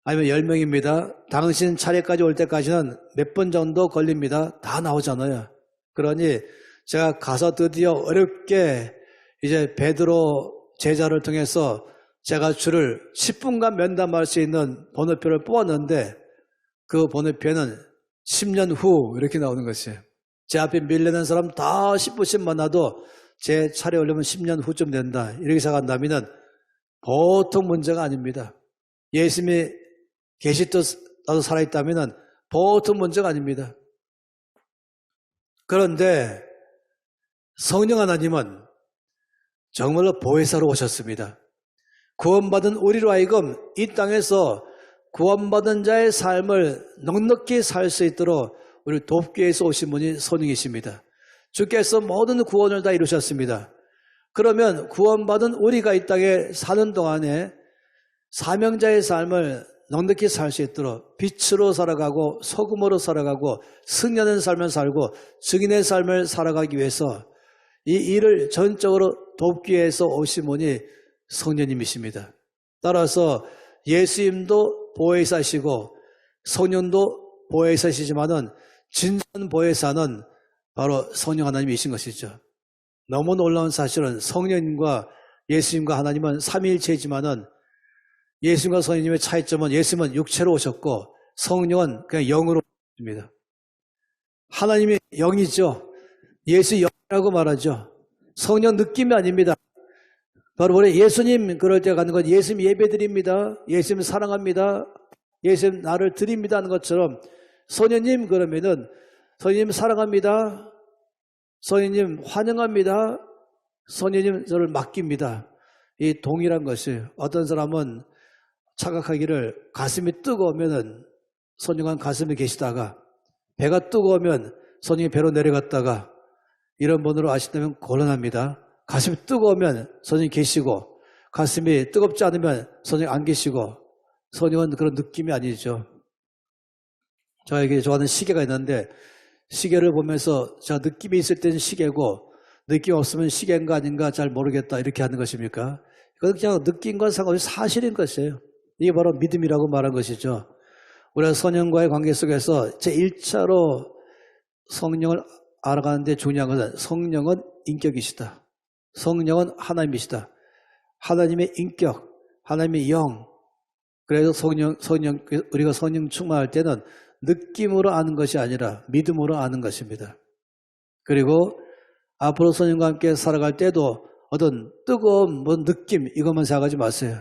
아니면 10명입니다. 당신 차례까지 올 때까지는 몇 분 정도 걸립니다. 다 나오잖아요. 그러니 제가 가서 드디어 어렵게 이제 베드로 제자를 통해서 제가 주를 10분간 면담할 수 있는 번호표를 뽑았는데 그 번호표는 10년 후 이렇게 나오는 것이에요. 제 앞에 밀려는 사람 다 10분씩 만나도 제 차례 오려면 10년 후쯤 된다. 이렇게 생각한다면 보통 문제가 아닙니다. 예수님이 계시듯 나도 살아있다면 보통 문제가 아닙니다. 그런데 성령 하나님은 정말로 보혜사로 오셨습니다. 구원받은 우리로 하여금 이 땅에서 구원받은 자의 삶을 넉넉히 살 수 있도록 우리 돕기 위해서 오신 분이 성령이십니다. 주께서 모든 구원을 다 이루셨습니다. 그러면 구원받은 우리가 이 땅에 사는 동안에 사명자의 삶을 넉넉히 살 수 있도록 빛으로 살아가고 소금으로 살아가고 승리하는 삶을 살고 증인의 삶을 살아가기 위해서 이 일을 전적으로 돕기 위해서 오신 분이 성령님이십니다. 따라서 예수님도 보혜사시고 성령도 보혜사시지만은 진정한 보혜사는 바로 성령 하나님이신 것이죠. 너무 놀라운 사실은 성령님과 예수님과 하나님은 삼위일체이지만은 예수님과 성령님의 차이점은 예수님은 육체로 오셨고 성령은 그냥 영으로 오십니다. 하나님이 영이죠. 예수 영이라고 말하죠. 성령 느낌이 아닙니다. 바로 우리 예수님 그럴 때 가는 건 예수님 예배드립니다. 예수님 사랑합니다. 예수님 나를 드립니다 하는 것처럼 성령님 그러면은 성령님 사랑합니다. 성령님 환영합니다. 성령님 저를 맡깁니다. 이 동일한 것이 어떤 사람은 착각하기를 가슴이 뜨거우면 성령은 가슴에 계시다가 배가 뜨거우면 성령이 배로 내려갔다가 이런 분으로 아신다면 곤란합니다. 가슴이 뜨거우면 성령이 계시고 가슴이 뜨겁지 않으면 성령이 안 계시고 성령은 그런 느낌이 아니죠. 저에게 좋아하는 시계가 있는데 시계를 보면서 제가 느낌이 있을 때는 시계고 느낌 없으면 시계인가 아닌가 잘 모르겠다 이렇게 하는 것입니까? 이건 그냥 느낌과 상관없이 사실인 것이에요. 이게 바로 믿음이라고 말한 것이죠. 우리가 성령과의 관계 속에서 제1차로 성령을 알아가는데 중요한 것은 성령은 인격이시다. 성령은 하나님이시다. 하나님의 인격, 하나님의 영. 그래서 우리가 성령 충만할 때는 느낌으로 아는 것이 아니라 믿음으로 아는 것입니다. 그리고 앞으로 성령과 함께 살아갈 때도 어떤 뜨거운 느낌 이것만 생각하지 마세요.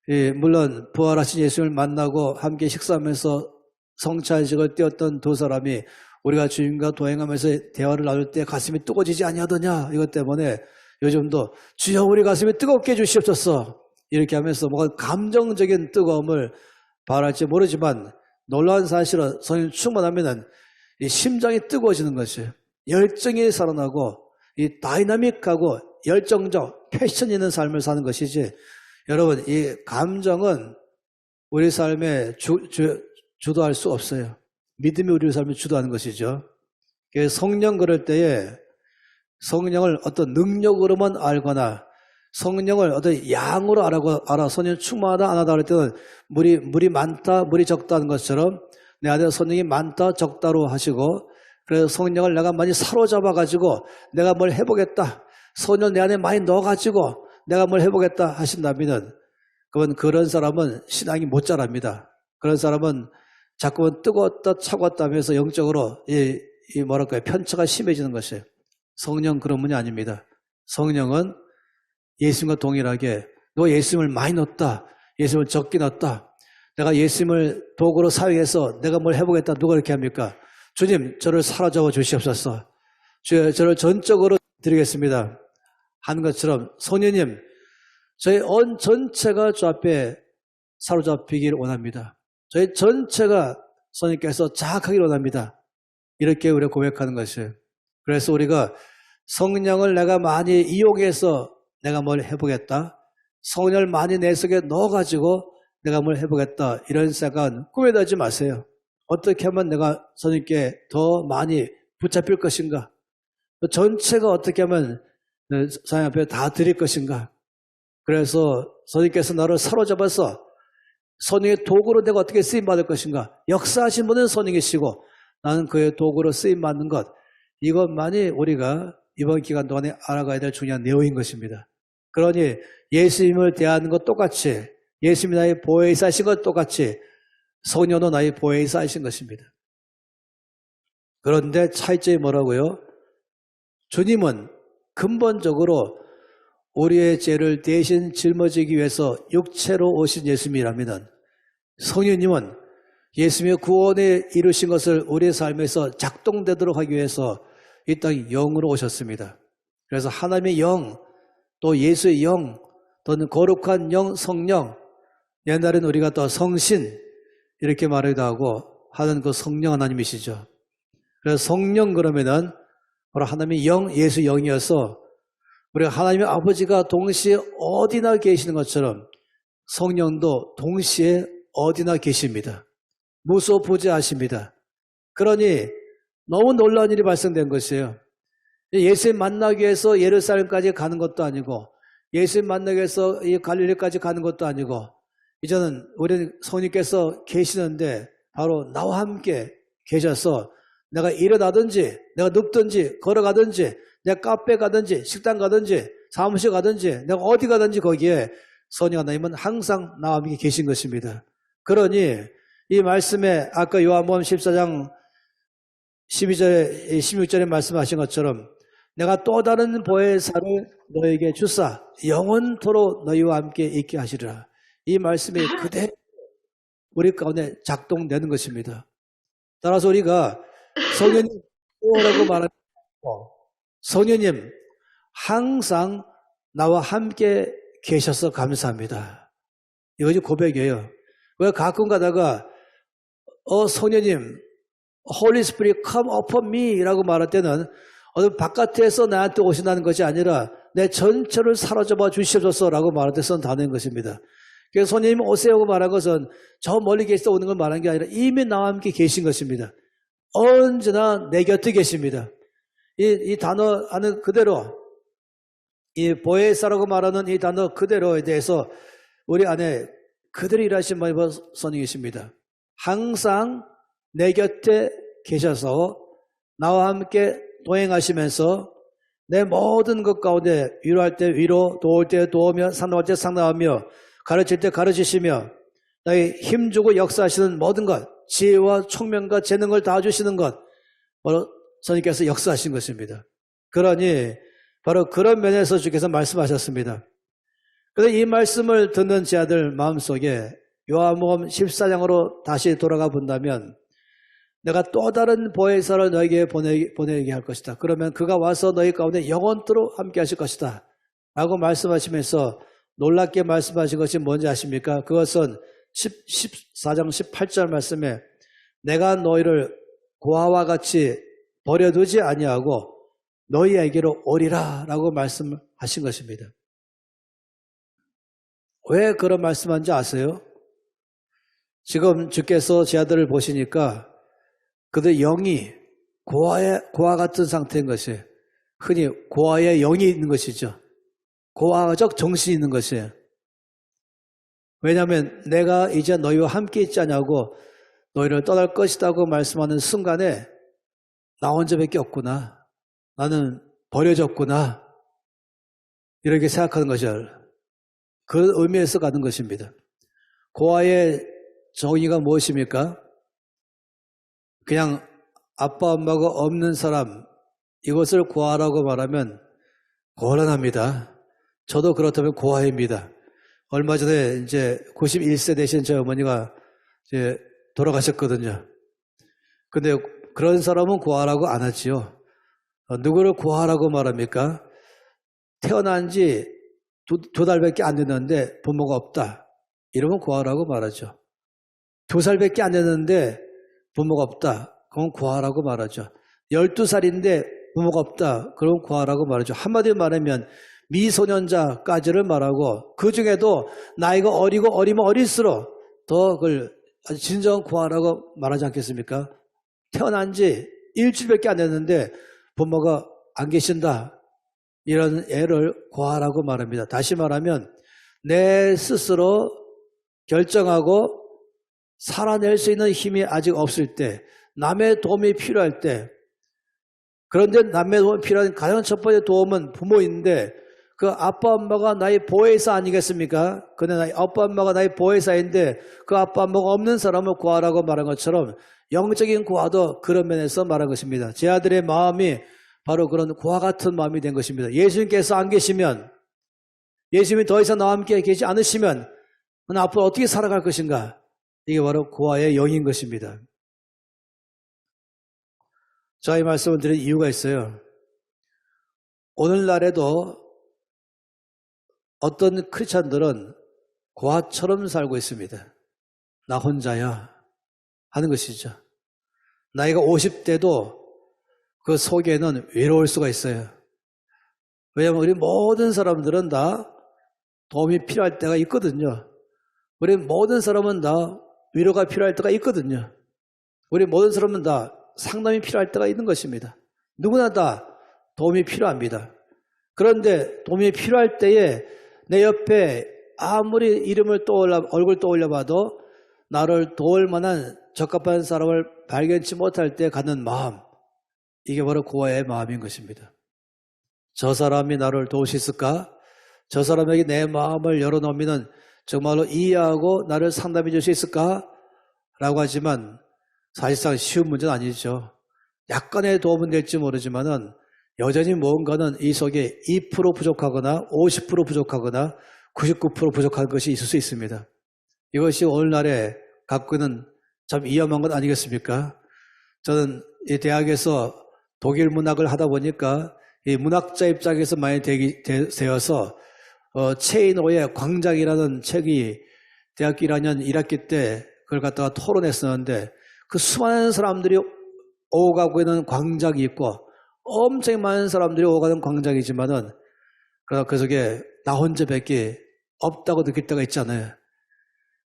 예, 물론 부활하신 예수님을 만나고 함께 식사하면서 성찬식을 띄웠던 두 사람이 우리가 주님과 동행하면서 대화를 나눌 때 가슴이 뜨거워지지 아니하더냐 이것 때문에 요즘도 주여 우리 가슴이 뜨겁게 해주시옵소서 이렇게 하면서 뭔가 감정적인 뜨거움을 발할지 모르지만 놀라운 사실은 성령 충만하면 이 심장이 뜨거워지는 것이에요. 열정이 살아나고 이 다이나믹하고 열정적 패션 있는 삶을 사는 것이지 여러분 이 감정은 우리 삶에 주도할 수 없어요. 믿음이 우리 삶을 주도하는 것이죠. 성령 그럴 때에 성령을 어떤 능력으로만 알거나 성령을 어떤 양으로 알아 성령 충만하다 안 하다 할 때는 물이 많다 물이 적다 하는 것처럼 내 안에 성령이 많다 적다로 하시고 그래서 성령을 내가 많이 사로잡아 가지고 내가 뭘 해보겠다 성령 내 안에 많이 넣어 가지고 내가 뭘 해보겠다 하신다면 그런 사람은 신앙이 못 자랍니다. 그런 사람은 자꾸만 뜨거웠다 차가웠다 하면서 영적으로 편차가 심해지는 것이에요. 성령 그런 분이 아닙니다. 성령은 예수님과 동일하게 너 예수님을 많이 넣었다. 예수님을 적게 넣었다. 내가 예수님을 도구로 사용해서 내가 뭘 해보겠다. 누가 이렇게 합니까? 주님 저를 사로잡아 주시옵소서. 저를 전적으로 드리겠습니다. 하는 것처럼 성령님 저희 온 전체가 주 앞에 사로잡히기를 원합니다. 저희 전체가 성령께서 장악하기를 원합니다. 이렇게 우리가 고백하는 것이에요. 그래서 우리가 성령을 내가 많이 이용해서 내가 뭘 해보겠다. 성령을 많이 내 속에 넣어가지고 내가 뭘 해보겠다. 이런 생각은 꿈에도 하지 마세요. 어떻게 하면 내가 성령께 더 많이 붙잡힐 것인가. 전체가 어떻게 하면 성령 앞에 다 드릴 것인가. 그래서 성령께서 나를 사로잡아서 성령의 도구로 내가 어떻게 쓰임받을 것인가. 역사하신 분은 성령이시고 나는 그의 도구로 쓰임받는 것. 이것만이 우리가 이번 기간 동안에 알아가야 될 중요한 내용인 것입니다. 그러니 예수님을 대하는 것 똑같이 예수님이 나의 보혜사 하신 것 똑같이 성령도 나의 보혜사 하신 것입니다. 그런데 차이점이 뭐라고요? 주님은 근본적으로 우리의 죄를 대신 짊어지기 위해서 육체로 오신 예수님이라면 성령님은 예수님의 구원에 이루신 것을 우리의 삶에서 작동되도록 하기 위해서 이 땅에 영으로 오셨습니다. 그래서 하나님의 영, 또 예수의 영, 또는 거룩한 영, 성령, 옛날에는 우리가 또 성신 이렇게 말하기도 하고 하는 그 성령 하나님이시죠. 그래서 성령 그러면은 바로 하나님의 영, 예수 영이어서 우리가 하나님의 아버지가 동시에 어디나 계시는 것처럼 성령도 동시에 어디나 계십니다. 무소부재하십니다. 그러니 너무 놀라운 일이 발생된 것이에요. 예수님 만나기 위해서 예루살렘까지 가는 것도 아니고 예수님 만나기 위해서 이 갈릴리까지 가는 것도 아니고 이제는 우리 성령께서 계시는데 바로 나와 함께 계셔서 내가 일어나든지 내가 눕든지 걸어가든지 내가 카페 가든지 식당 가든지 사무실 가든지 내가 어디 가든지 거기에 성령 하나님은 항상 나와 함께 계신 것입니다. 그러니 이 말씀에 아까 요한복음 14장 12절에 16절에 말씀하신 것처럼 내가 또 다른 보혜사를 너에게 주사 영원토록 너희와 함께 있게 하시리라. 이 말씀이 그대로 우리 가운데 작동되는 것입니다. 따라서 우리가 성령님이라고 말하는 성령님 항상 나와 함께 계셔서 감사합니다. 이것이 고백이에요. 왜 가끔 가다가 성령님 Holy Spirit come upon me 라고 말할 때는 어느 바깥에서 나한테 오신다는 것이 아니라 내 전체를 사로잡아 주시옵소서 라고 말할 때 쓴 단어인 것입니다. 그래서 성령님 오세요고 말한 것은 저 멀리 계시다 오는 걸 말한 게 아니라 이미 나와 함께 계신 것입니다. 언제나 내 곁에 계십니다. 이 단어 안에 그대로 이 보혜사라고 말하는 이 단어 그대로에 대해서 우리 안에 그대로 일하신 분이 성령이십니다. 항상 내 곁에 계셔서 나와 함께 동행하시면서 내 모든 것 가운데 위로할 때 위로, 도울 때 도우며 상담할 때 상담하며 가르칠 때 가르치시며 나의 힘주고 역사하시는 모든 것, 지혜와 총명과 재능을 다 주시는 것, 바로 성령께서 역사하신 것입니다. 그러니 바로 그런 면에서 주께서 말씀하셨습니다. 그래서 이 말씀을 듣는 자들 마음속에 요한복음 14장으로 다시 돌아가 본다면 내가 또 다른 보혜사를 너에게 보내게 할 것이다. 그러면 그가 와서 너희 가운데 영원토록 함께 하실 것이다. 라고 말씀하시면서 놀랍게 말씀하신 것이 뭔지 아십니까? 그것은 14장 18절 말씀에 내가 너희를 고아와 같이 버려두지 아니하고 너희에게로 오리라 라고 말씀하신 것입니다. 왜 그런 말씀한지 아세요? 지금 주께서 제 아들을 보시니까 그들 영이 고아 같은 상태인 것이에요. 흔히 고아의 영이 있는 것이죠. 고아적 정신이 있는 것이에요. 왜냐하면 내가 이제 너희와 함께 있지 않냐고 너희를 떠날 것이라고 말씀하는 순간에 나 혼자밖에 없구나. 나는 버려졌구나. 이렇게 생각하는 것이죠. 그 의미에서 가는 것입니다. 고아의 정의가 무엇입니까? 그냥 아빠 엄마가 없는 사람 이것을 고아라고 말하면 곤란합니다. 저도 그렇다면 고아입니다. 얼마 전에 이제 91세 되신 제 어머니가 이제 돌아가셨거든요. 근데 그런 사람은 고아라고 안 하지요. 누구를 고아라고 말합니까? 태어난 지 두 달밖에 안 됐는데 부모가 없다. 이러면 고아라고 말하죠. 2살밖에 안 됐는데 부모가 없다. 그건 고아라고 말하죠. 12살인데 부모가 없다. 그럼 고아라고 말하죠. 한마디로 말하면 미소년자까지를 말하고 그 중에도 나이가 어리고 어리면 어릴수록 더 그걸 진정한 고아라고 말하지 않겠습니까? 태어난 지 일주일밖에 안 됐는데 부모가 안 계신다. 이런 애를 고아라고 말합니다. 다시 말하면 내 스스로 결정하고 살아낼 수 있는 힘이 아직 없을 때 남의 도움이 필요할 때 그런데 남매 도움이 필요한 가장 첫 번째 도움은 부모인데 그 아빠 엄마가 나의 보혜사 아니겠습니까? 근데 나의 아빠 엄마가 나의 보혜사인데 그 아빠 엄마가 없는 사람을 구하라고 말한 것처럼 영적인 구하도 그런 면에서 말한 것입니다. 제 아들의 마음이 바로 그런 구와 같은 마음이 된 것입니다. 예수님께서 안 계시면, 예수님이 더 이상 나와 함께 계시지 않으시면 나는 앞으로 어떻게 살아갈 것인가? 이게 바로 구하의 영인 것입니다. 자, 이 말씀을 드린 이유가 있어요. 오늘날에도 어떤 크리스찬들은 고아처럼 살고 있습니다. 나 혼자야 하는 것이죠. 나이가 50대도 그 속에는 외로울 수가 있어요. 왜냐하면 우리 모든 사람들은 다 도움이 필요할 때가 있거든요. 우리 모든 사람은 다 위로가 필요할 때가 있거든요. 우리 모든 사람은 다 상담이 필요할 때가 있는 것입니다. 누구나 다 도움이 필요합니다. 그런데 도움이 필요할 때에 내 옆에 아무리 이름을 얼굴 떠올려 봐도 나를 도울 만한 적합한 사람을 발견치 못할 때 갖는 마음, 이게 바로 고아의 마음인 것입니다. 저 사람이 나를 도울 수 있을까? 저 사람에게 내 마음을 열어놓으면 정말로 이해하고 나를 상담해 줄 수 있을까? 라고 하지만 사실상 쉬운 문제는 아니죠. 약간의 도움은 될지 모르지만은 여전히 무언가는 이 속에 2% 부족하거나 50% 부족하거나 99% 부족한 것이 있을 수 있습니다. 이것이 오늘날에 갖고 있는 참 위험한 것 아니겠습니까? 저는 이 대학에서 독일 문학을 하다 보니까 이 문학자 입장에서 많이 되어서 체이노의 광장이라는 책이 대학교 1학년 1학기 때 그걸 갖다가 토론했었는데 그 수많은 사람들이 오가고 있는 광장이 있고 엄청 많은 사람들이 오가는 광장이지만은 그 속에 나 혼자밖에 없다고 느낄 때가 있잖아요.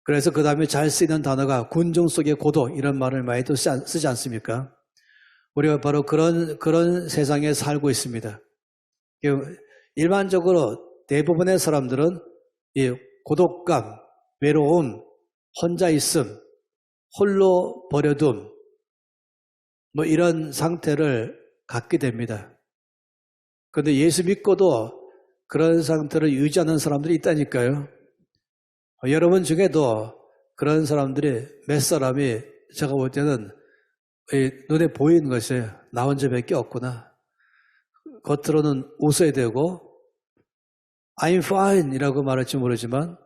그래서 그 다음에 잘 쓰이는 단어가 군중 속의 고독 이런 말을 많이 또 쓰지 않습니까? 우리가 바로 그런 세상에 살고 있습니다. 일반적으로 대부분의 사람들은 이 고독감, 외로움, 혼자 있음, 홀로 버려둠 뭐 이런 상태를 갖게 됩니다. 그런데 예수 믿고도 그런 상태를 유지하는 사람들이 있다니까요. 여러분 중에도 그런 사람들이 몇 사람이 제가 볼 때는 눈에 보이는 것이에요. 나 혼자밖에 없구나. 겉으로는 웃어야 되고 I'm fine 이라고 말할지 모르지만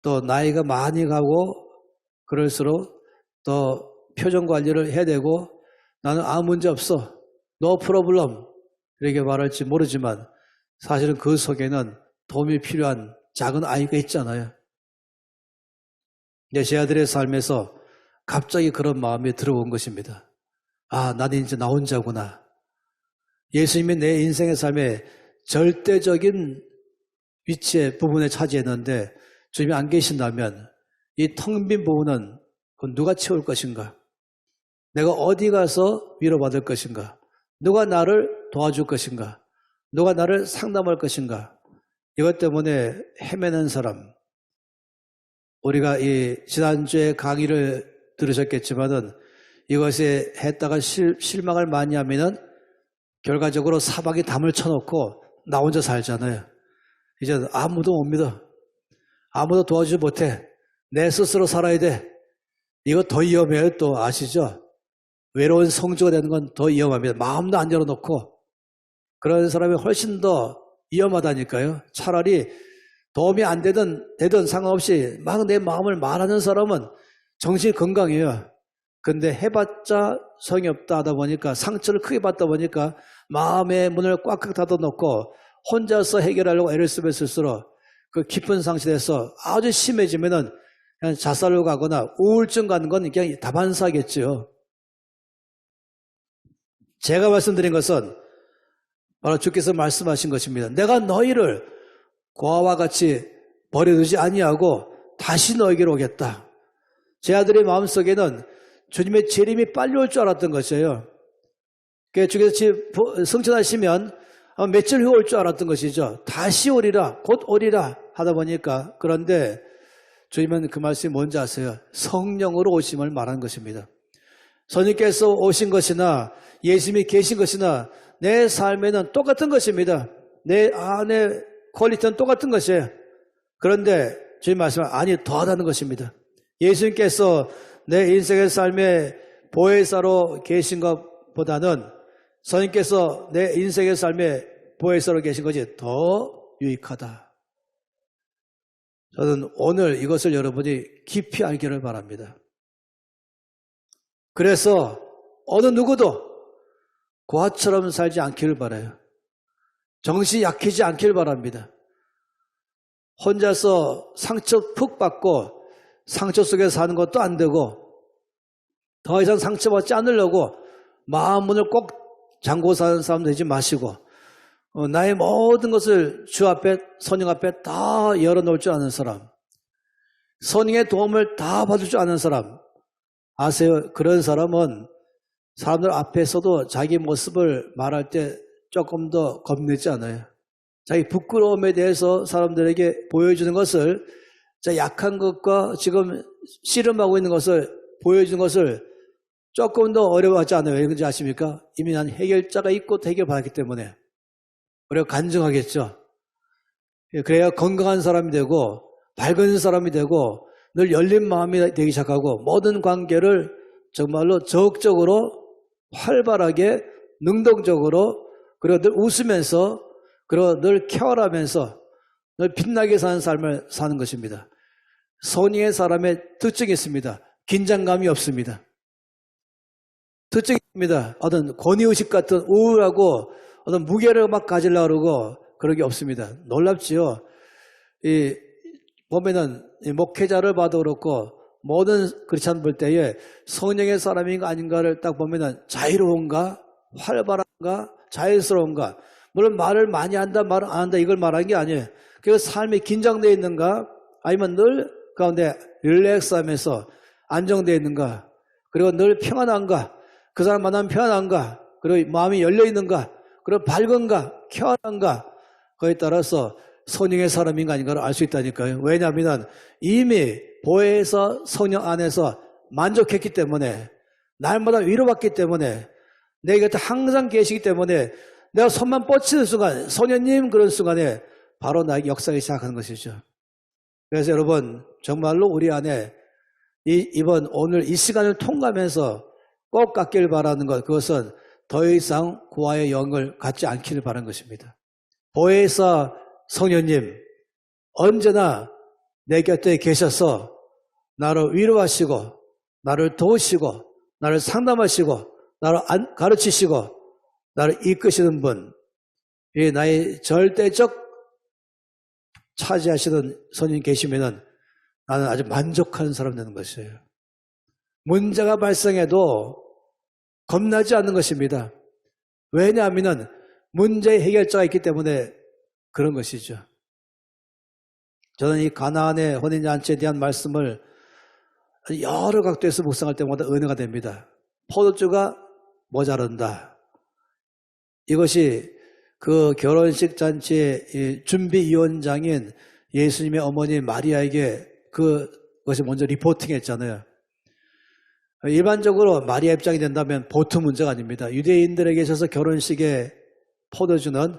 또 나이가 많이 가고 그럴수록 또 표정 관리를 해야 되고 나는 아무 문제 없어. No problem 이렇게 말할지 모르지만 사실은 그 속에는 도움이 필요한 작은 아이가 있잖아요. 제 아들의 삶에서 갑자기 그런 마음이 들어온 것입니다. 아, 나는 이제 나 혼자구나. 예수님이 내 인생의 삶에 절대적인 위치의 부분에 차지했는데 주님이 안 계신다면 이 텅 빈 부분은 누가 채울 것인가? 내가 어디 가서 위로받을 것인가? 누가 나를 도와줄 것인가? 누가 나를 상담할 것인가? 이것 때문에 헤매는 사람. 우리가 이 지난주에 강의를 들으셨겠지만은 이것에 했다가 실망을 많이 하면은 결과적으로 사방에 담을 쳐놓고 나 혼자 살잖아요. 이제 아무도 못 믿어. 아무도 도와주지 못해. 내 스스로 살아야 돼. 이거 더 위험해요. 또 아시죠? 외로운 성주가 되는 건 더 위험합니다. 마음도 안 열어놓고 그런 사람이 훨씬 더 위험하다니까요. 차라리 도움이 안 되든 상관없이 막 내 마음을 말하는 사람은 정신이 건강해요. 근데 해봤자 성의 없다 하다 보니까 상처를 크게 받다 보니까 마음의 문을 꽉꽉 닫아놓고 혼자서 해결하려고 애를 쓰면 쓸수록 그 깊은 상실에서 아주 심해지면은 그냥 자살로 가거나 우울증 가는 건 그냥 다반사겠죠. 제가 말씀드린 것은 바로 주께서 말씀하신 것입니다. 내가 너희를 고아와 같이 버려두지 아니하고 다시 너에게로 오겠다. 제 아들의 마음속에는 주님의 재림이 빨리 올 줄 알았던 것이에요. 주께서 성천하시면 며칠 후에 올 줄 알았던 것이죠. 다시 오리라, 곧 오리라 하다 보니까 그런데 주님은 그 말씀이 뭔지 아세요? 성령으로 오심을 말한 것입니다. 성령께서 오신 것이나 예수님이 계신 것이나 내 삶에는 똑같은 것입니다. 내 안의 퀄리티는 똑같은 것이에요. 그런데 주님 말씀은 아니 더하다는 것입니다. 예수님께서 내 인생의 삶에 보혜사로 계신 것보다는 선생님께서 내 인생의 삶에 보혜사로 계신 것이 더 유익하다. 저는 오늘 이것을 여러분이 깊이 알기를 바랍니다. 그래서 어느 누구도 고아처럼 살지 않기를 바라요. 정신이 약해지지 않기를 바랍니다. 혼자서 상처 푹 받고 상처 속에 사는 것도 안 되고 더 이상 상처받지 않으려고 마음 문을 꼭 잠그고 사는 사람 되지 마시고 나의 모든 것을 주 앞에 성령 앞에 다 열어놓을 줄 아는 사람, 성령의 도움을 다 받을 줄 아는 사람 아세요? 그런 사람은 사람들 앞에서도 자기 모습을 말할 때 조금 더 겁내지 않아요. 자기 부끄러움에 대해서 사람들에게 보여주는 것을, 약한 것과 지금 씨름하고 있는 것을 보여주는 것을 조금 더 어려워하지 않아요. 왜 그런지 아십니까? 이미 난 해결자가 있고 해결받았기 때문에. 우리가 간증하겠죠. 그래야 건강한 사람이 되고 밝은 사람이 되고 늘 열린 마음이 되기 시작하고 모든 관계를 정말로 적극적으로 활발하게 능동적으로 그리고 늘 웃으면서 그리고 늘 쾌활하면서 늘 빛나게 사는 삶을 사는 것입니다. 선의의 사람의 특징이 있습니다. 긴장감이 없습니다. 특징이 있습니다. 어떤 권위의식 같은 우울하고 어떤 무게를 막 가지려고 그러고 그런 게 없습니다. 놀랍지요. 보면은 목회자를 봐도 그렇고 모든 크리스찬 볼 때에 성령의 사람인가 아닌가를 딱 보면은 자유로운가 활발한가 자연스러운가, 물론 말을 많이 한다 말을 안 한다 이걸 말하는 게 아니에요. 그 삶이 긴장되어 있는가 아니면 늘 가운데 릴렉스하면서 안정되어 있는가, 그리고 늘 평안한가, 그 사람 만나면 평안한가, 그리고 마음이 열려 있는가, 그리고 밝은가 쾌활한가, 그에 따라서 성령의 사람인가 아닌가를 알 수 있다니까요. 왜냐하면 이미 보혜사 성령 안에서 만족했기 때문에, 날마다 위로받기 때문에, 내 곁에 항상 계시기 때문에 내가 손만 뻗치는 순간, 성령님 그런 순간에 바로 나에게 역사하기 시작하는 것이죠. 그래서 여러분 정말로 우리 안에 이번 오늘 이 시간을 통과하면서 꼭 갖길 바라는 것, 그것은 더 이상 고아의 영을 갖지 않기를 바라는 것입니다. 보혜사 성령님 언제나 내 곁에 계셔서 나를 위로하시고 나를 도우시고 나를 상담하시고 나를 가르치시고 나를 이끄시는 분, 이 나의 절대적 차지하시는 성령 계시면은 나는 아주 만족하는 사람 되는 것이에요. 문제가 발생해도 겁나지 않는 것입니다. 왜냐하면 문제의 해결자가 있기 때문에 그런 것이죠. 저는 이 가나안의 혼인잔치에 대한 말씀을 여러 각도에서 묵상할 때마다 은혜가 됩니다. 포도주가 모자란다. 이것이 그 결혼식 잔치의 준비위원장인 예수님의 어머니 마리아에게 그것이 먼저 리포팅했잖아요. 일반적으로 마리아 입장이 된다면 보통 문제가 아닙니다. 유대인들에게 있어서 결혼식의 포도주는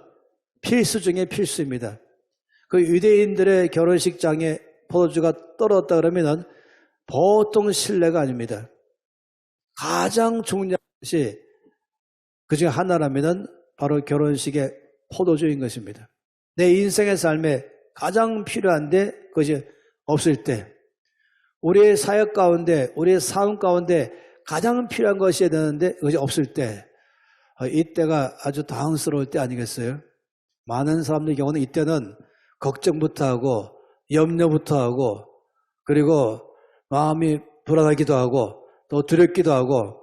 필수 중에 필수입니다. 그 유대인들의 결혼식장에 포도주가 떨어졌다 그러면은 보통 신뢰가 아닙니다. 가장 중요한 것이 그 중에 하나라면은 바로 결혼식의 포도주인 것입니다. 내 인생의 삶에 가장 필요한데 그것이 없을 때, 우리의 사역 가운데, 우리의 삶 가운데 가장 필요한 것이 되는데 그것이 없을 때, 이때가 아주 당황스러울 때 아니겠어요? 많은 사람들의 경우는 이때는 걱정부터 하고 염려부터 하고 그리고 마음이 불안하기도 하고 또 두렵기도 하고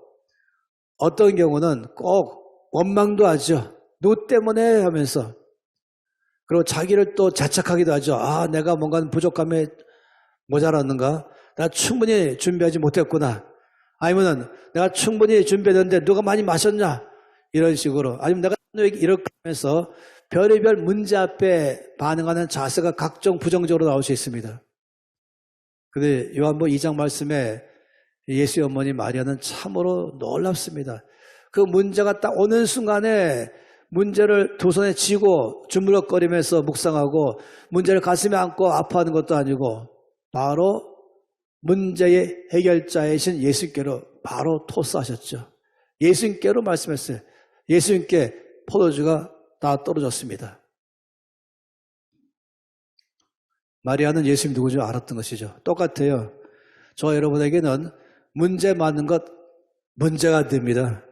어떤 경우는 꼭 원망도 하죠. 누구 때문에 하면서. 그리고 자기를 또 자책하기도 하죠. 아, 내가 뭔가 부족함에 모자랐는가? 나 충분히 준비하지 못했구나. 아니면 내가 충분히 준비했는데 누가 많이 마셨냐? 이런 식으로. 아니면 내가 이렇게 하면서 별의별 문제 앞에 반응하는 자세가 각종 부정적으로 나올 수 있습니다. 근데 요한복음 2장 말씀에 예수의 어머니 마리아는 참으로 놀랍습니다. 그 문제가 딱 오는 순간에 문제를 두 손에 쥐고 주물럭거리면서 묵상하고 문제를 가슴에 안고 아파하는 것도 아니고 바로 문제의 해결자이신 예수님께로 바로 토스하셨죠. 예수님께로 말씀했어요. 예수님께 포도주가 다 떨어졌습니다. 마리아는 예수님 누구인지 알았던 것이죠. 똑같아요. 저 여러분에게는 문제 많은 것 문제가 됩니다.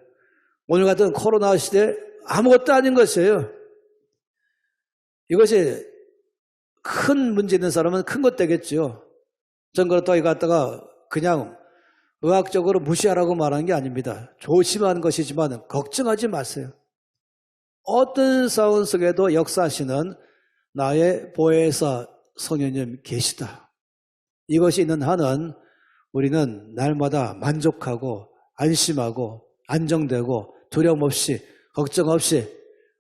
오늘 같은 코로나 시대에 아무것도 아닌 것이에요. 이것이 큰 문제 있는 사람은 큰 것 되겠죠. 전 그렇다고 이거 갖다가 그냥 의학적으로 무시하라고 말하는 게 아닙니다. 조심하는 것이지만 걱정하지 마세요. 어떤 상황 속에도 역사하시는 나의 보혜사 성령님 계시다. 이것이 있는 한은 우리는 날마다 만족하고 안심하고 안정되고 두려움 없이 걱정 없이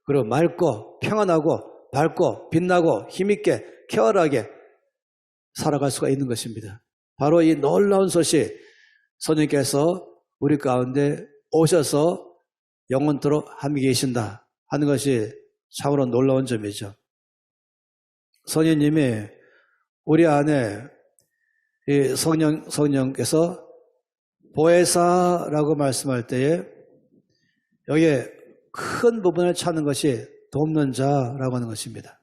그리고 맑고 평안하고 밝고 빛나고 힘있게 쾌활하게 살아갈 수가 있는 것입니다. 바로 이 놀라운 소식 성령께서 우리 가운데 오셔서 영원토록 함께 계신다 하는 것이 참으로 놀라운 점이죠. 성령님이 우리 안에 이 성령께서 보혜사라고 말씀할 때에 여기에 큰 부분을 찾는 것이 돕는 자라고 하는 것입니다.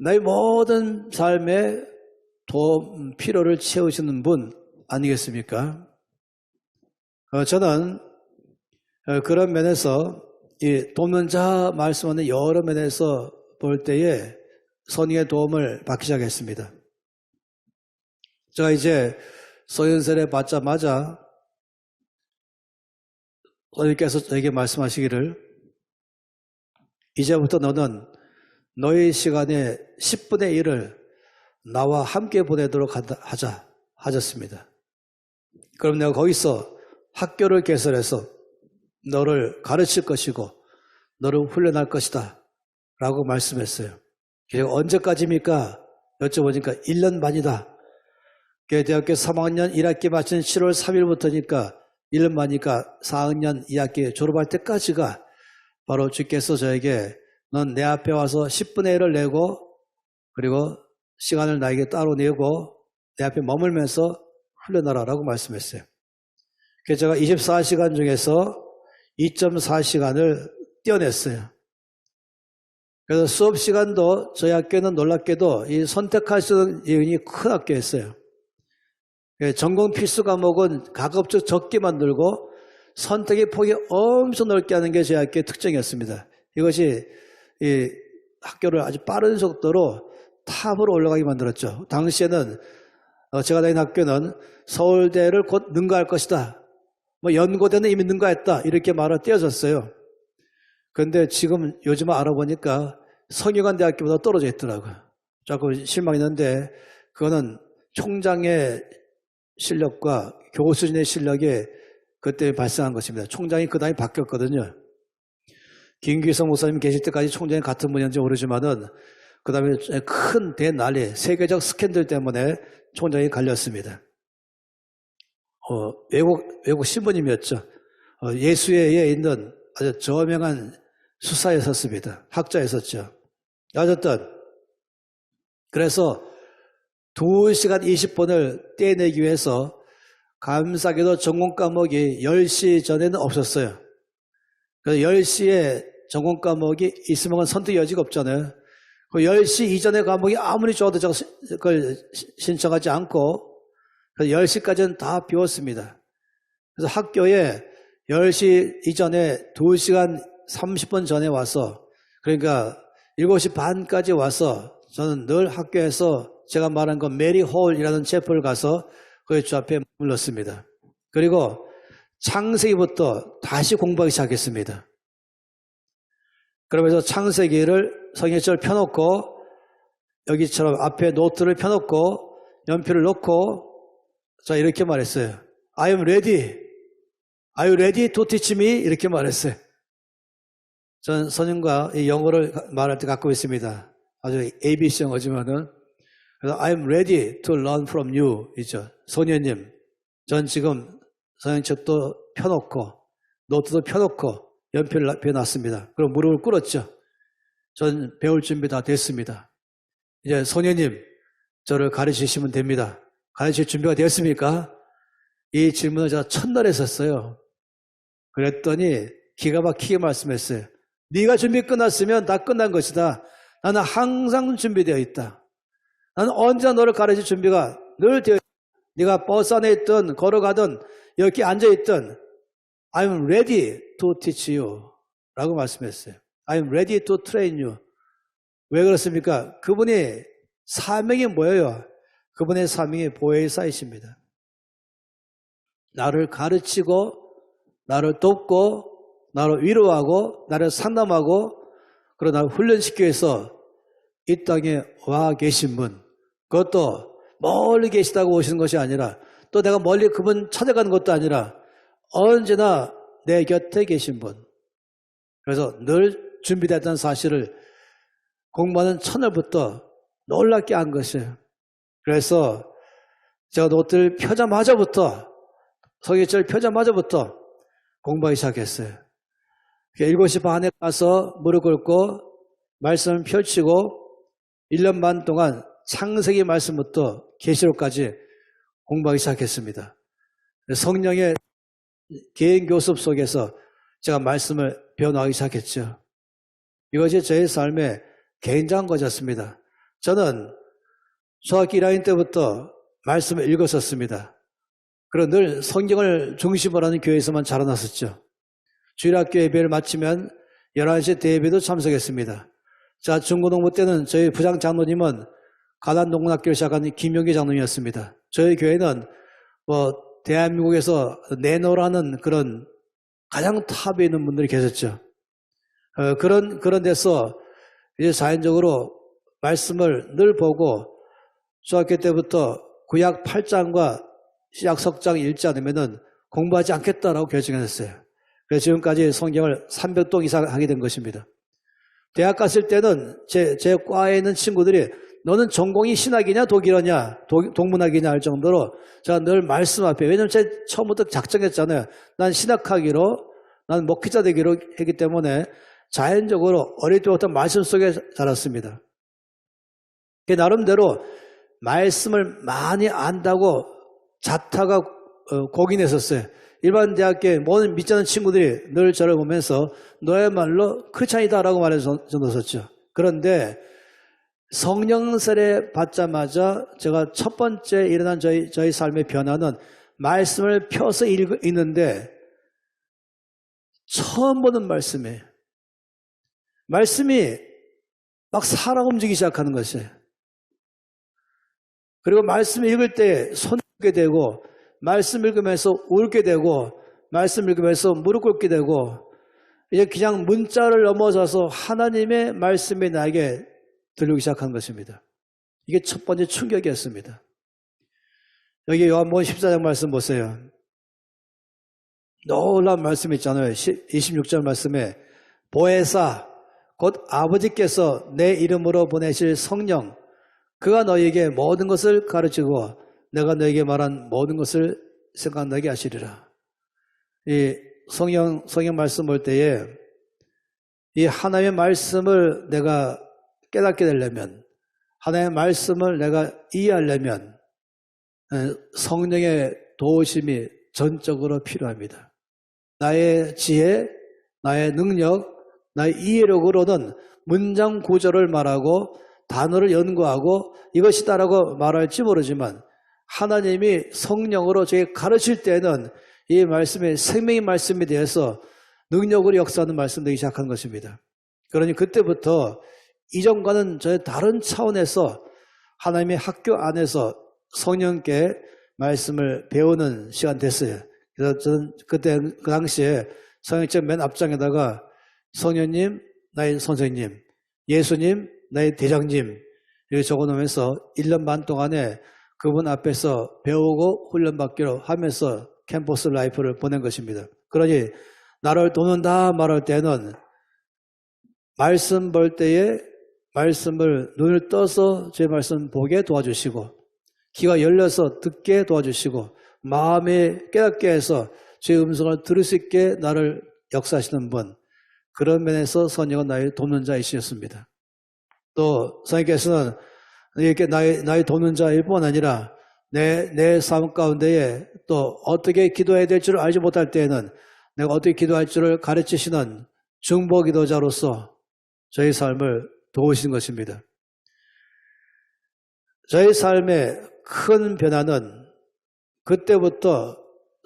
나의 모든 삶의 도움, 필요를 채우시는 분 아니겠습니까? 저는 그런 면에서 이 돕는 자 말씀하는 여러 면에서 볼 때에 성령의 도움을 받기 시작했습니다. 제가 이제 서연세례 받자마자 성령께서 저에게 말씀하시기를 이제부터 너는 너의 시간의 10분의 1을 나와 함께 보내도록 하자 하셨습니다. 그럼 내가 거기서 학교를 개설해서 너를 가르칠 것이고 너를 훈련할 것이다 라고 말씀했어요. 그리고 언제까지입니까? 여쭤보니까 1년 반이다. 대학교 3학년 1학기 마친 7월 3일부터니까 1년 반이니까 4학년 2학기 졸업할 때까지가 바로 주께서 저에게 넌 내 앞에 와서 10분의 1을 내고 그리고 시간을 나에게 따로 내고 내 앞에 머물면서 훈련하라 라고 말씀했어요. 그래서 제가 24시간 중에서 2.4시간을 떼어냈어요. 그래서 수업 시간도 저희 학교는 놀랍게도 이 선택할 수 있는 예언이 큰 학교였어요. 전공 필수 과목은 가급적 적게 만들고 선택의 폭이 엄청 넓게 하는 게 저희 학교의 특징이었습니다. 이것이 이 학교를 아주 빠른 속도로 탑으로 올라가게 만들었죠. 당시에는 제가 다닌 학교는 서울대를 곧 능가할 것이다. 뭐 연고대는 이미 능가했다. 이렇게 말을 띄어졌어요. 그런데 지금 요즘 알아보니까 성균관대학교보다 떨어져 있더라고요. 조금 실망했는데 그거는 총장의 실력과 교수진의 실력이 그때 발생한 것입니다. 총장이 그 다음에 바뀌었거든요. 김기성 목사님 계실 때까지 총장이 같은 분이었는지 모르지만은 그 다음에 큰 대난리, 세계적 스캔들 때문에 총장이 갈렸습니다. 외국 신부님이었죠. 예수회에 있는 아주 저명한 수사였었습니다. 학자였었죠. 어쨌든 그래서 2시간 20분을 떼내기 위해서 감사하게도 전공 과목이 10시 전에는 없었어요. 그래서 10시에 전공 과목이 있으면 선택 여지가 없잖아요. 그 10시 이전의 과목이 아무리 좋아도 제가 그걸 신청하지 않고 그래서 10시까지는 다 비웠습니다. 그래서 학교에 10시 이전에 2시간 30분 전에 와서 그러니까 7시 반까지 와서 저는 늘 학교에서 제가 말한 건 메리 홀이라는 체포를 가서 그 주 앞에 물렀습니다. 그리고 창세기부터 다시 공부하기 시작했습니다. 그러면서 창세기를 성경책을 펴놓고 여기처럼 앞에 노트를 펴놓고 연필을 놓고 자 이렇게 말했어요. I am ready. Are you ready to teach me? 이렇게 말했어요. 전 선생님과 이 영어를 말할 때 갖고 있습니다. 아주 ABC 영어지만은 그래서 I am ready to learn from you 있죠. 소녀님, 전 지금 성경책도 펴놓고 노트도 펴놓고 연필을 펴놨습니다. 그럼 무릎을 꿇었죠. 전 배울 준비 다 됐습니다. 이제 소녀님, 저를 가르치시면 됩니다. 가르칠 준비가 되었습니까? 이 질문을 제가 첫날 했었어요. 그랬더니 기가 막히게 말씀했어요. 네가 준비 끝났으면 다 끝난 것이다. 나는 항상 준비되어 있다. 나는 언제나 너를 가르칠 준비가 늘 되어 있다. 네가 버스 안에 있든 걸어가든 여기 앉아있든 I'm ready to teach you 라고 말씀했어요. I'm ready to train you. 왜 그렇습니까? 그분이 사명이 뭐예요? 그분의 사명이 보혜사이십니다. 나를 가르치고 나를 돕고 나를 위로하고 나를 상담하고 그리고 나를 훈련시키기 위해서 이 땅에 와 계신 분, 그것도 멀리 계시다고 오시는 것이 아니라 또 내가 멀리 그분 찾아가는 것도 아니라 언제나 내 곁에 계신 분. 그래서 늘 준비됐다는 사실을 공부하는 첫날부터 놀랍게 한 것이에요. 그래서 제가 노트를 펴자마자부터 성경책을 펴자마자부터 공부하기 시작했어요. 7시 반에 가서 무릎 꿇고 말씀을 펼치고 1년 반 동안 창세기 말씀부터 계시록까지 공부하기 시작했습니다. 성령의 개인 교습 속에서 제가 말씀을 배워나가기 시작했죠. 이것이 제 삶의 굉장한 것이었습니다. 저는 초등학교 1학년 때부터 말씀을 읽었었습니다. 그리고 늘 성경을 중심으로 하는 교회에서만 자라났었죠. 주일학교 예배를 마치면 11시 대예배도 참석했습니다. 자, 중고등부 때는 저희 부장 장로님은 가단농문학교를 시작한 김용기 장로님이었습니다. 저희 교회는 대한민국에서 내노라는 그런 가장 탑에 있는 분들이 계셨죠. 그런 데서 이제 자연적으로 말씀을 늘 보고 중학교 때부터 구약 8장과 시작 석장 읽지 않으면 공부하지 않겠다라고 결정했어요. 그래서 지금까지 성경을 300동 이상 하게 된 것입니다. 대학 갔을 때는 제 과에 있는 친구들이 너는 전공이 신학이냐 독일어냐 동문학이냐 할 정도로 제가 늘 말씀 앞에, 왜냐면 제가 처음부터 작정했잖아요. 난 신학하기로, 난 목회자 되기로 했기 때문에 자연적으로 어릴 때부터 말씀 속에 자랐습니다. 나름대로 말씀을 많이 안다고 자타가 고긴했었어요. 일반 대학교에 모든 믿지 않는 친구들이 늘 저를 보면서 너야말로 크리스찬이다라고 말해줬었죠. 그런데 성령 세례 받자마자 제가 첫 번째 일어난 저희 삶의 변화는 말씀을 펴서 읽는데 처음 보는 말씀이에요. 말씀이 막 살아 움직이기 시작하는 것이에요. 그리고 말씀 읽을 때 손 들게 되고, 말씀 읽으면서 울게 되고, 말씀 읽으면서 무릎 꿇게 되고, 이제 그냥 문자를 넘어서서 하나님의 말씀이 나에게 들리기 시작한 것입니다. 이게 첫 번째 충격이었습니다. 여기 요한복음 14장 말씀 보세요. 놀라운 말씀 있잖아요. 26절 말씀에 보혜사 곧 아버지께서 내 이름으로 보내실 성령, 그가 너희에게 모든 것을 가르치고 내가 너희에게 말한 모든 것을 생각나게 하시리라. 이 성경 말씀 볼 때에 이 하나님의 말씀을 내가 깨닫게 되려면, 하나님의 말씀을 내가 이해하려면 성령의 도우심이 전적으로 필요합니다. 나의 지혜, 나의 능력, 나의 이해력으로는 문장 구조를 말하고 단어를 연구하고 이것이다라고 말할지 모르지만 하나님이 성령으로 저에게 가르칠 때는 이 말씀이 생명의 말씀에 대해서 능력으로 역사하는 말씀 되기 시작한 것입니다. 그러니 그때부터 이전과는 전혀 다른 차원에서 하나님의 학교 안에서 성령께 말씀을 배우는 시간 됐어요. 그래서 저는 그때 그 당시에 성경책 맨 앞장에다가 성령님 나의 선생님, 예수님 나의 대장님 이렇게 적어놓으면서 1년 반 동안에 그분 앞에서 배우고 훈련받기로 하면서 캠퍼스 라이프를 보낸 것입니다. 그러니 나를 돕는다 말할 때는 말씀 볼 때에 말씀을 눈을 떠서 제 말씀 보게 도와주시고 귀가 열려서 듣게 도와주시고 마음에 깨닫게 해서 주의 음성을 들을 수 있게 나를 역사하시는 분, 그런 면에서 성령은 나의 돕는 자이셨습니다. 또 성령께서는 이렇게 나의 돕는 자일 뿐 아니라 내 삶 가운데에 또 어떻게 기도해야 될 줄을 알지 못할 때에는 내가 어떻게 기도할 줄을 가르치시는 중보 기도자로서 저희 삶을 도우시는 것입니다. 저희 삶의 큰 변화는 그때부터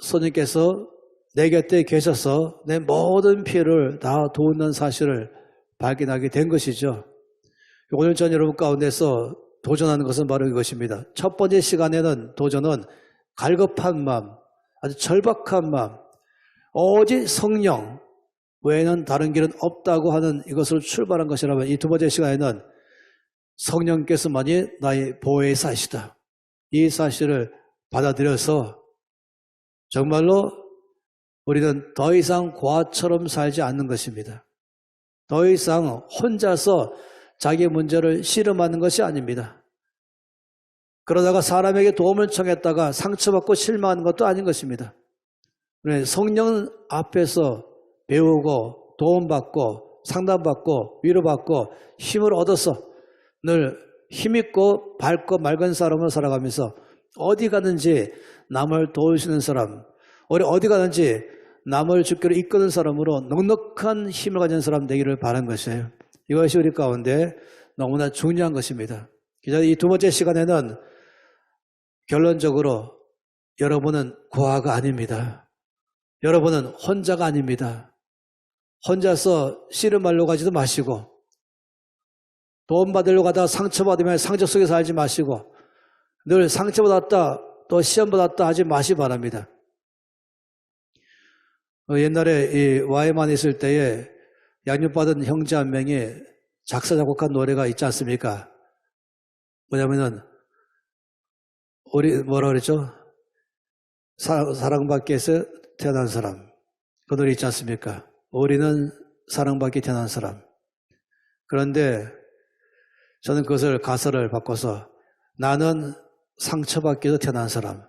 성령께서 내 곁에 계셔서 내 모든 필요를 다 도우는 사실을 발견하게 된 것이죠. 오늘 전 여러분 가운데서 도전하는 것은 바로 이것입니다. 첫 번째 시간에는 도전은 갈급한 마음, 아주 절박한 마음, 오직 성령 외에는 다른 길은 없다고 하는 이것으로 출발한 것이라면, 이 두 번째 시간에는 성령께서만이 나의 보혜사시다, 이 사실을 받아들여서 정말로 우리는 더 이상 고아처럼 살지 않는 것입니다. 더 이상 혼자서 자기 문제를 씨름하는 것이 아닙니다. 그러다가 사람에게 도움을 청했다가 상처받고 실망하는 것도 아닌 것입니다. 성령 앞에서 배우고 도움받고 상담받고 위로받고 힘을 얻어서 늘 힘있고 밝고 맑은 사람으로 살아가면서 어디 가든지 남을 도우시는 사람, 우리 어디 가든지 남을 주께로 이끄는 사람으로 넉넉한 힘을 가진 사람 되기를 바라는 것이에요. 이것이 우리 가운데 너무나 중요한 것입니다. 이 두 번째 시간에는 결론적으로 여러분은 고아가 아닙니다. 여러분은 혼자가 아닙니다. 혼자서 씨름하려고 가지도 마시고, 도움받으려고 하다가 상처받으면 상처 속에 살지 마시고, 늘 상처받았다 또 시험받았다 하지 마시기 바랍니다. 옛날에 이 와이만 있을 때에 양육받은 형제 한 명이 작사 작곡한 노래가 있지 않습니까? 뭐냐면은 우리 뭐라 그랬죠? 사랑받기 위해서 태어난 사람, 그 노래 있지 않습니까? 우리는 사랑받기 태어난 사람. 그런데 저는 그것을 가사를 바꿔서 나는 상처받기 위해서 태어난 사람.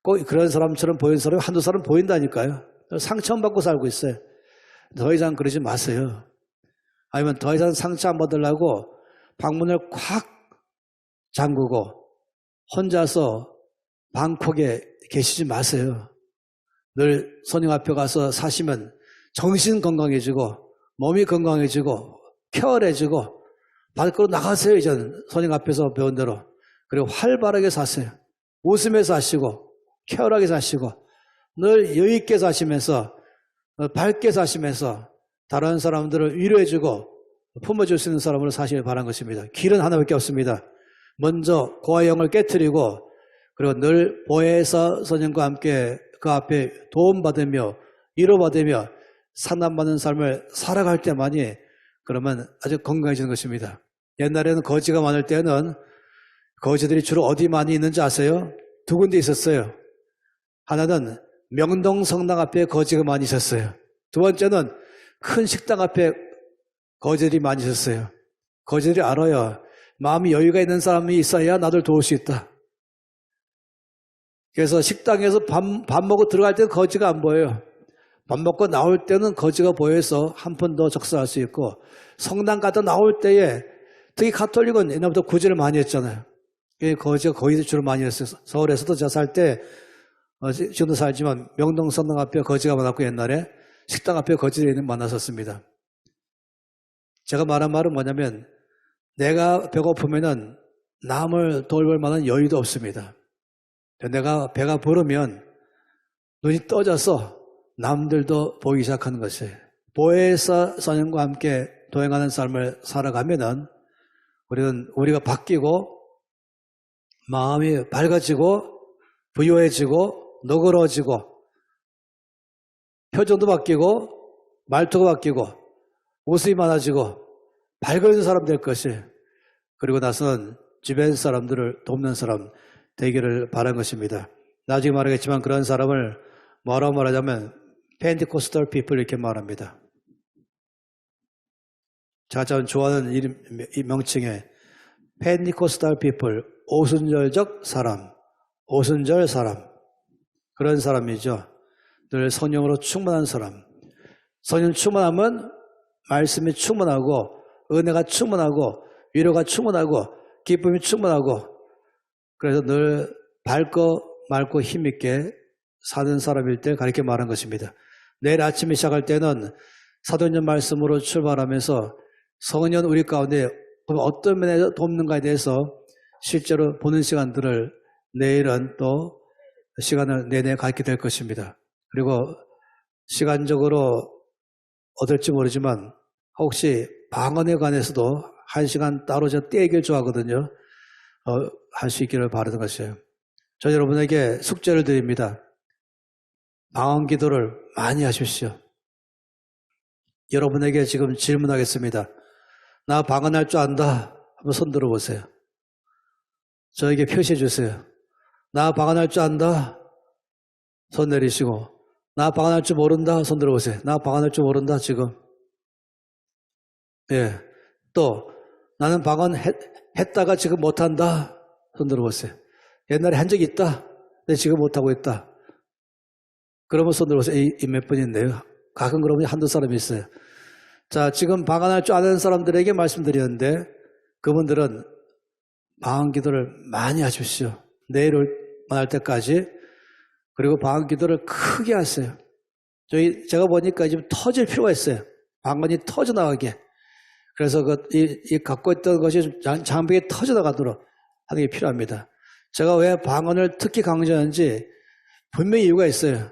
꼭 그런 사람처럼 보이는 사람이 한두 사람 보인다니까요. 상처받고 살고 있어요. 더 이상 그러지 마세요. 아니면 더 이상 상처 안 받으려고 방문을 콱 잠그고 혼자서 방콕에 계시지 마세요. 늘 성령 앞에 가서 사시면 정신 건강해지고 몸이 건강해지고 쾌활해지고 밖으로 나가세요. 이제는 성령 앞에서 배운 대로. 그리고 활발하게 사세요. 웃으면서 사시고 쾌활하게 사시고 늘 여유 있게 사시면서 밝게 사시면서 다른 사람들을 위로해주고 품어줄 수 있는 사람으로 사시길 바란 것입니다. 길은 하나밖에 없습니다. 먼저 고아영을 깨트리고 그리고 늘 보혜사 선생과 함께 그 앞에 도움받으며 위로받으며 상담받는 삶을 살아갈 때만이 그러면 아주 건강해지는 것입니다. 옛날에는 거지가 많을 때는 거지들이 주로 어디 많이 있는지 아세요? 두 군데 있었어요. 하나는 명동 성당 앞에 거지가 많이 있었어요. 두 번째는 큰 식당 앞에 거지들이 많이 있었어요. 거지들이 알아요. 마음이 여유가 있는 사람이 있어야 나를 도울 수 있다. 그래서 식당에서 밥 먹고 들어갈 때는 거지가 안 보여요. 밥 먹고 나올 때는 거지가 보여서 한 푼 더 적사할 수 있고, 성당 갔다 나올 때에 특히 가톨릭은 옛날부터 구제를 많이 했잖아요. 거지가 거기서 주로 많이 했어요. 서울에서도 제가 살 때 지금도 살지만 명동 성당 앞에 거지가 많았고 옛날에 식당 앞에 거지들이 많았었습니다. 제가 말한 말은 뭐냐면 내가 배고프면은 남을 돌볼 만한 여유도 없습니다. 내가 배가 부르면 눈이 떠져서 남들도 보이기 시작하는 것이에요. 보혜사 선생과 함께 도행하는 삶을 살아가면은 우리가 바뀌고 마음이 밝아지고 부유해지고 너그러워지고 표정도 바뀌고 말투가 바뀌고 웃음이 많아지고 밝은 사람 될 것이에요. 그리고 나서는 주변 사람들을 돕는 사람 되기를 바란 것입니다. 나중에 말하겠지만 그런 사람을 뭐라고 말하자면 펜티코스탈 피플 이렇게 말합니다. 제가 참 좋아하는 이 명칭에 펜티코스탈 피플, 오순절적 사람, 오순절 사람, 그런 사람이죠. 늘 성령으로 충만한 사람. 성령 충만하면 말씀이 충만하고 은혜가 충만하고 위로가 충만하고 기쁨이 충만하고 그래서 늘 밝고 맑고 힘있게 사는 사람일 때 가르쳐 말한 것입니다. 내일 아침에 시작할 때는 사도행전 말씀으로 출발하면서 성년 우리 가운데 어떤 면에서 돕는가에 대해서 실제로 보는 시간들을 내일은 또 시간을 내내 갖게 될 것입니다. 그리고 시간적으로 어떨지 모르지만 혹시 방언에 관해서도 1시간 따로 저 떼기를 좋아하거든요. 할 수 있기를 바라는 것이에요. 저 여러분에게 숙제를 드립니다. 방언 기도를 많이 하십시오. 여러분에게 지금 질문하겠습니다. 나 방언할 줄 안다. 한번 손 들어보세요. 저에게 표시해 주세요. 나 방언할 줄 안다. 손 내리시고 나 방언할 줄 모른다. 손 들어보세요. 나 방언할 줄 모른다 지금. 예. 또 나는 방언 했다가 지금 못한다. 손 들어보세요. 옛날에 한 적이 있다. 근데 지금 못하고 있다. 그러면 손 들어보세요. 이 몇 분인데요. 가끔 그러면 한두 사람이 있어요. 자, 지금 방언할 줄 아는 사람들에게 말씀드렸는데 그분들은 방언 기도를 많이 하십시오. 내일 할 때까지. 그리고 방언 기도를 크게 하세요. 제가 보니까 지금 터질 필요가 있어요. 방언이 터져나가게. 그래서 갖고 있던 것이 장벽에 터져나가도록 하는 게 필요합니다. 제가 왜 방언을 특히 강조하는지 분명히 이유가 있어요.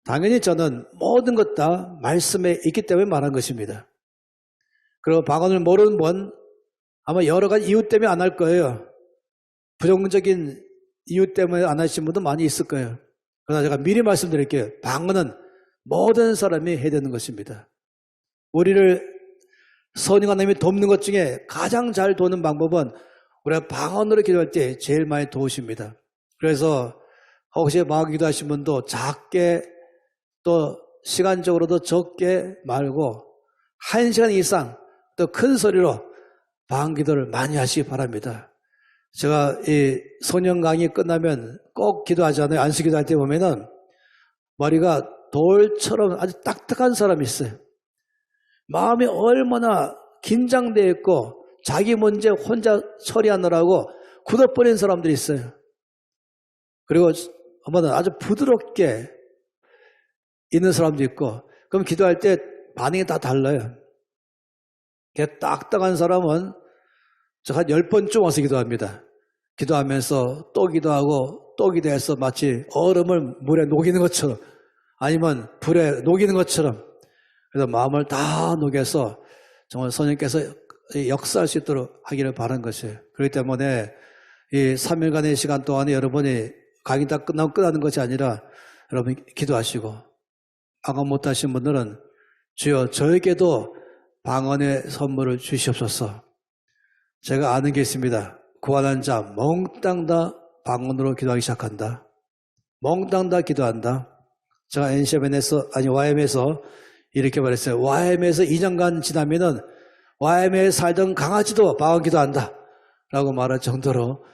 당연히 저는 모든 것 다 말씀에 있기 때문에 말한 것입니다. 그리고 방언을 모르는 분 아마 여러 가지 이유 때문에 안 할 거예요. 부정적인 이유 때문에 안 하시는 분도 많이 있을 거예요. 그러나 제가 미리 말씀드릴게요. 방언은 모든 사람이 해야 되는 것입니다. 우리를 선인 하나님이 돕는 것 중에 가장 잘 도는 방법은 우리가 방언으로 기도할 때 제일 많이 도우십니다. 그래서 혹시 방언 기도하신 분도 작게 또 시간적으로도 적게 말고 1시간 이상 또 큰 소리로 방언 기도를 많이 하시기 바랍니다. 제가 이 소년 강의 끝나면 꼭 기도하잖아요. 안수 기도할 때 보면은 머리가 돌처럼 아주 딱딱한 사람이 있어요. 마음이 얼마나 긴장되어 있고 자기 문제 혼자 처리하느라고 굳어버린 사람들이 있어요. 그리고 한번은 아주 부드럽게 있는 사람도 있고 그럼 기도할 때 반응이 다 달라요. 딱딱한 사람은 저 한 10번쯤 와서 기도합니다. 기도하면서 또 기도하고 또 기도해서 마치 얼음을 물에 녹이는 것처럼 아니면 불에 녹이는 것처럼 그래서 마음을 다 녹여서 정말 성령께서 역사할 수 있도록 하기를 바라는 것이에요. 그렇기 때문에 이 3일간의 시간 동안에 여러분이 강의 다 끝나면 끝나는 것이 아니라 여러분 기도하시고 방언 못하신 분들은 주여 저에게도 방언의 선물을 주시옵소서. 제가 아는 게 있습니다. 구원한 자 몽땅 다 방언으로 기도하기 시작한다. 몽땅 다 기도한다. 제가 YM에서 이렇게 말했어요. YM에서 2년간 지나면은 YM에 살던 강아지도 방언 기도한다. 라고 말할 정도로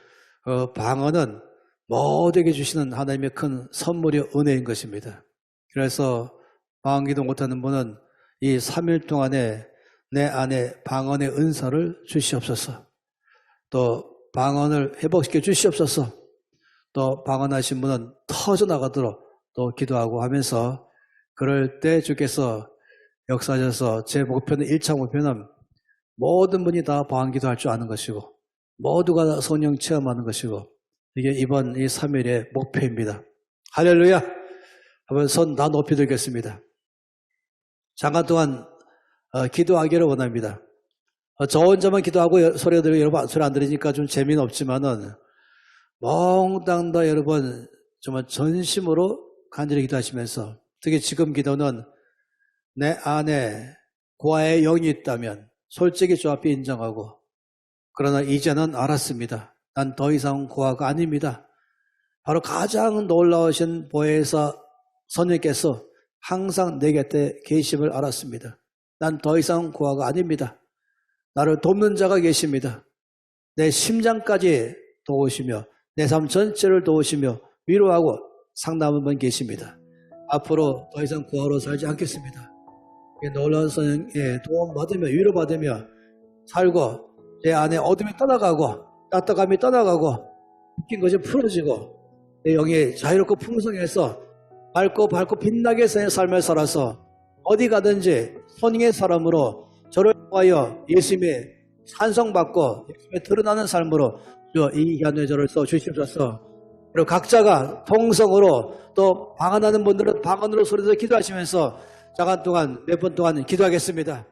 방언은 모두에게 주시는 하나님의 큰 선물이 은혜인 것입니다. 그래서 방언 기도 못하는 분은 이 3일 동안에 내 안에 방언의 은사를 주시옵소서. 또 방언을 회복시켜 주시옵소서. 또 방언하신 분은 터져나가도록 또 기도하고 하면서 그럴 때 주께서 역사하셔서 제 목표는 1차 목표는 모든 분이 다 방언 기도할 줄 아는 것이고 모두가 다 성령 체험하는 것이고 이게 이번 이 3일의 목표입니다. 할렐루야! 한번 손 다 높이 들겠습니다. 잠깐 동안 기도하기를 원합니다. 저 혼자만 기도하고 소리가 들리고 여러분 소리 안 들으니까 좀 재미는 없지만은 몽땅 다 여러분 정말 전심으로 간절히 기도하시면서 특히 지금 기도는 내 안에 고아의 영이 있다면 솔직히 주 앞에 인정하고 그러나 이제는 알았습니다. 난 더 이상 고아가 아닙니다. 바로 가장 놀라우신 보혜사 선생님께서 항상 내 곁에 계심을 알았습니다. 난 더 이상 고아가 아닙니다. 나를 돕는 자가 계십니다. 내 심장까지 도우시며 내 삶 전체를 도우시며 위로하고 상담하는 분 계십니다. 앞으로 더 이상 고아로 살지 않겠습니다. 이 놀라운 성령의 도움받으며 위로받으며 살고 제 안에 어둠이 떠나가고 따뜻함이 떠나가고 묶인 것이 풀어지고 내 영이 자유롭고 풍성해서 밝고 빛나게 사는 삶을 살아서 어디 가든지 선행의 사람으로 저를 통하여 예수님의 찬송받고 예수님의 드러나는 삶으로 주여 이 귀한 저를 써주시옵소서. 그리고 각자가 통성으로 또 방언하는 분들은 방언으로 소리내서 기도하시면서 잠깐 동안 몇 분 동안 기도하겠습니다.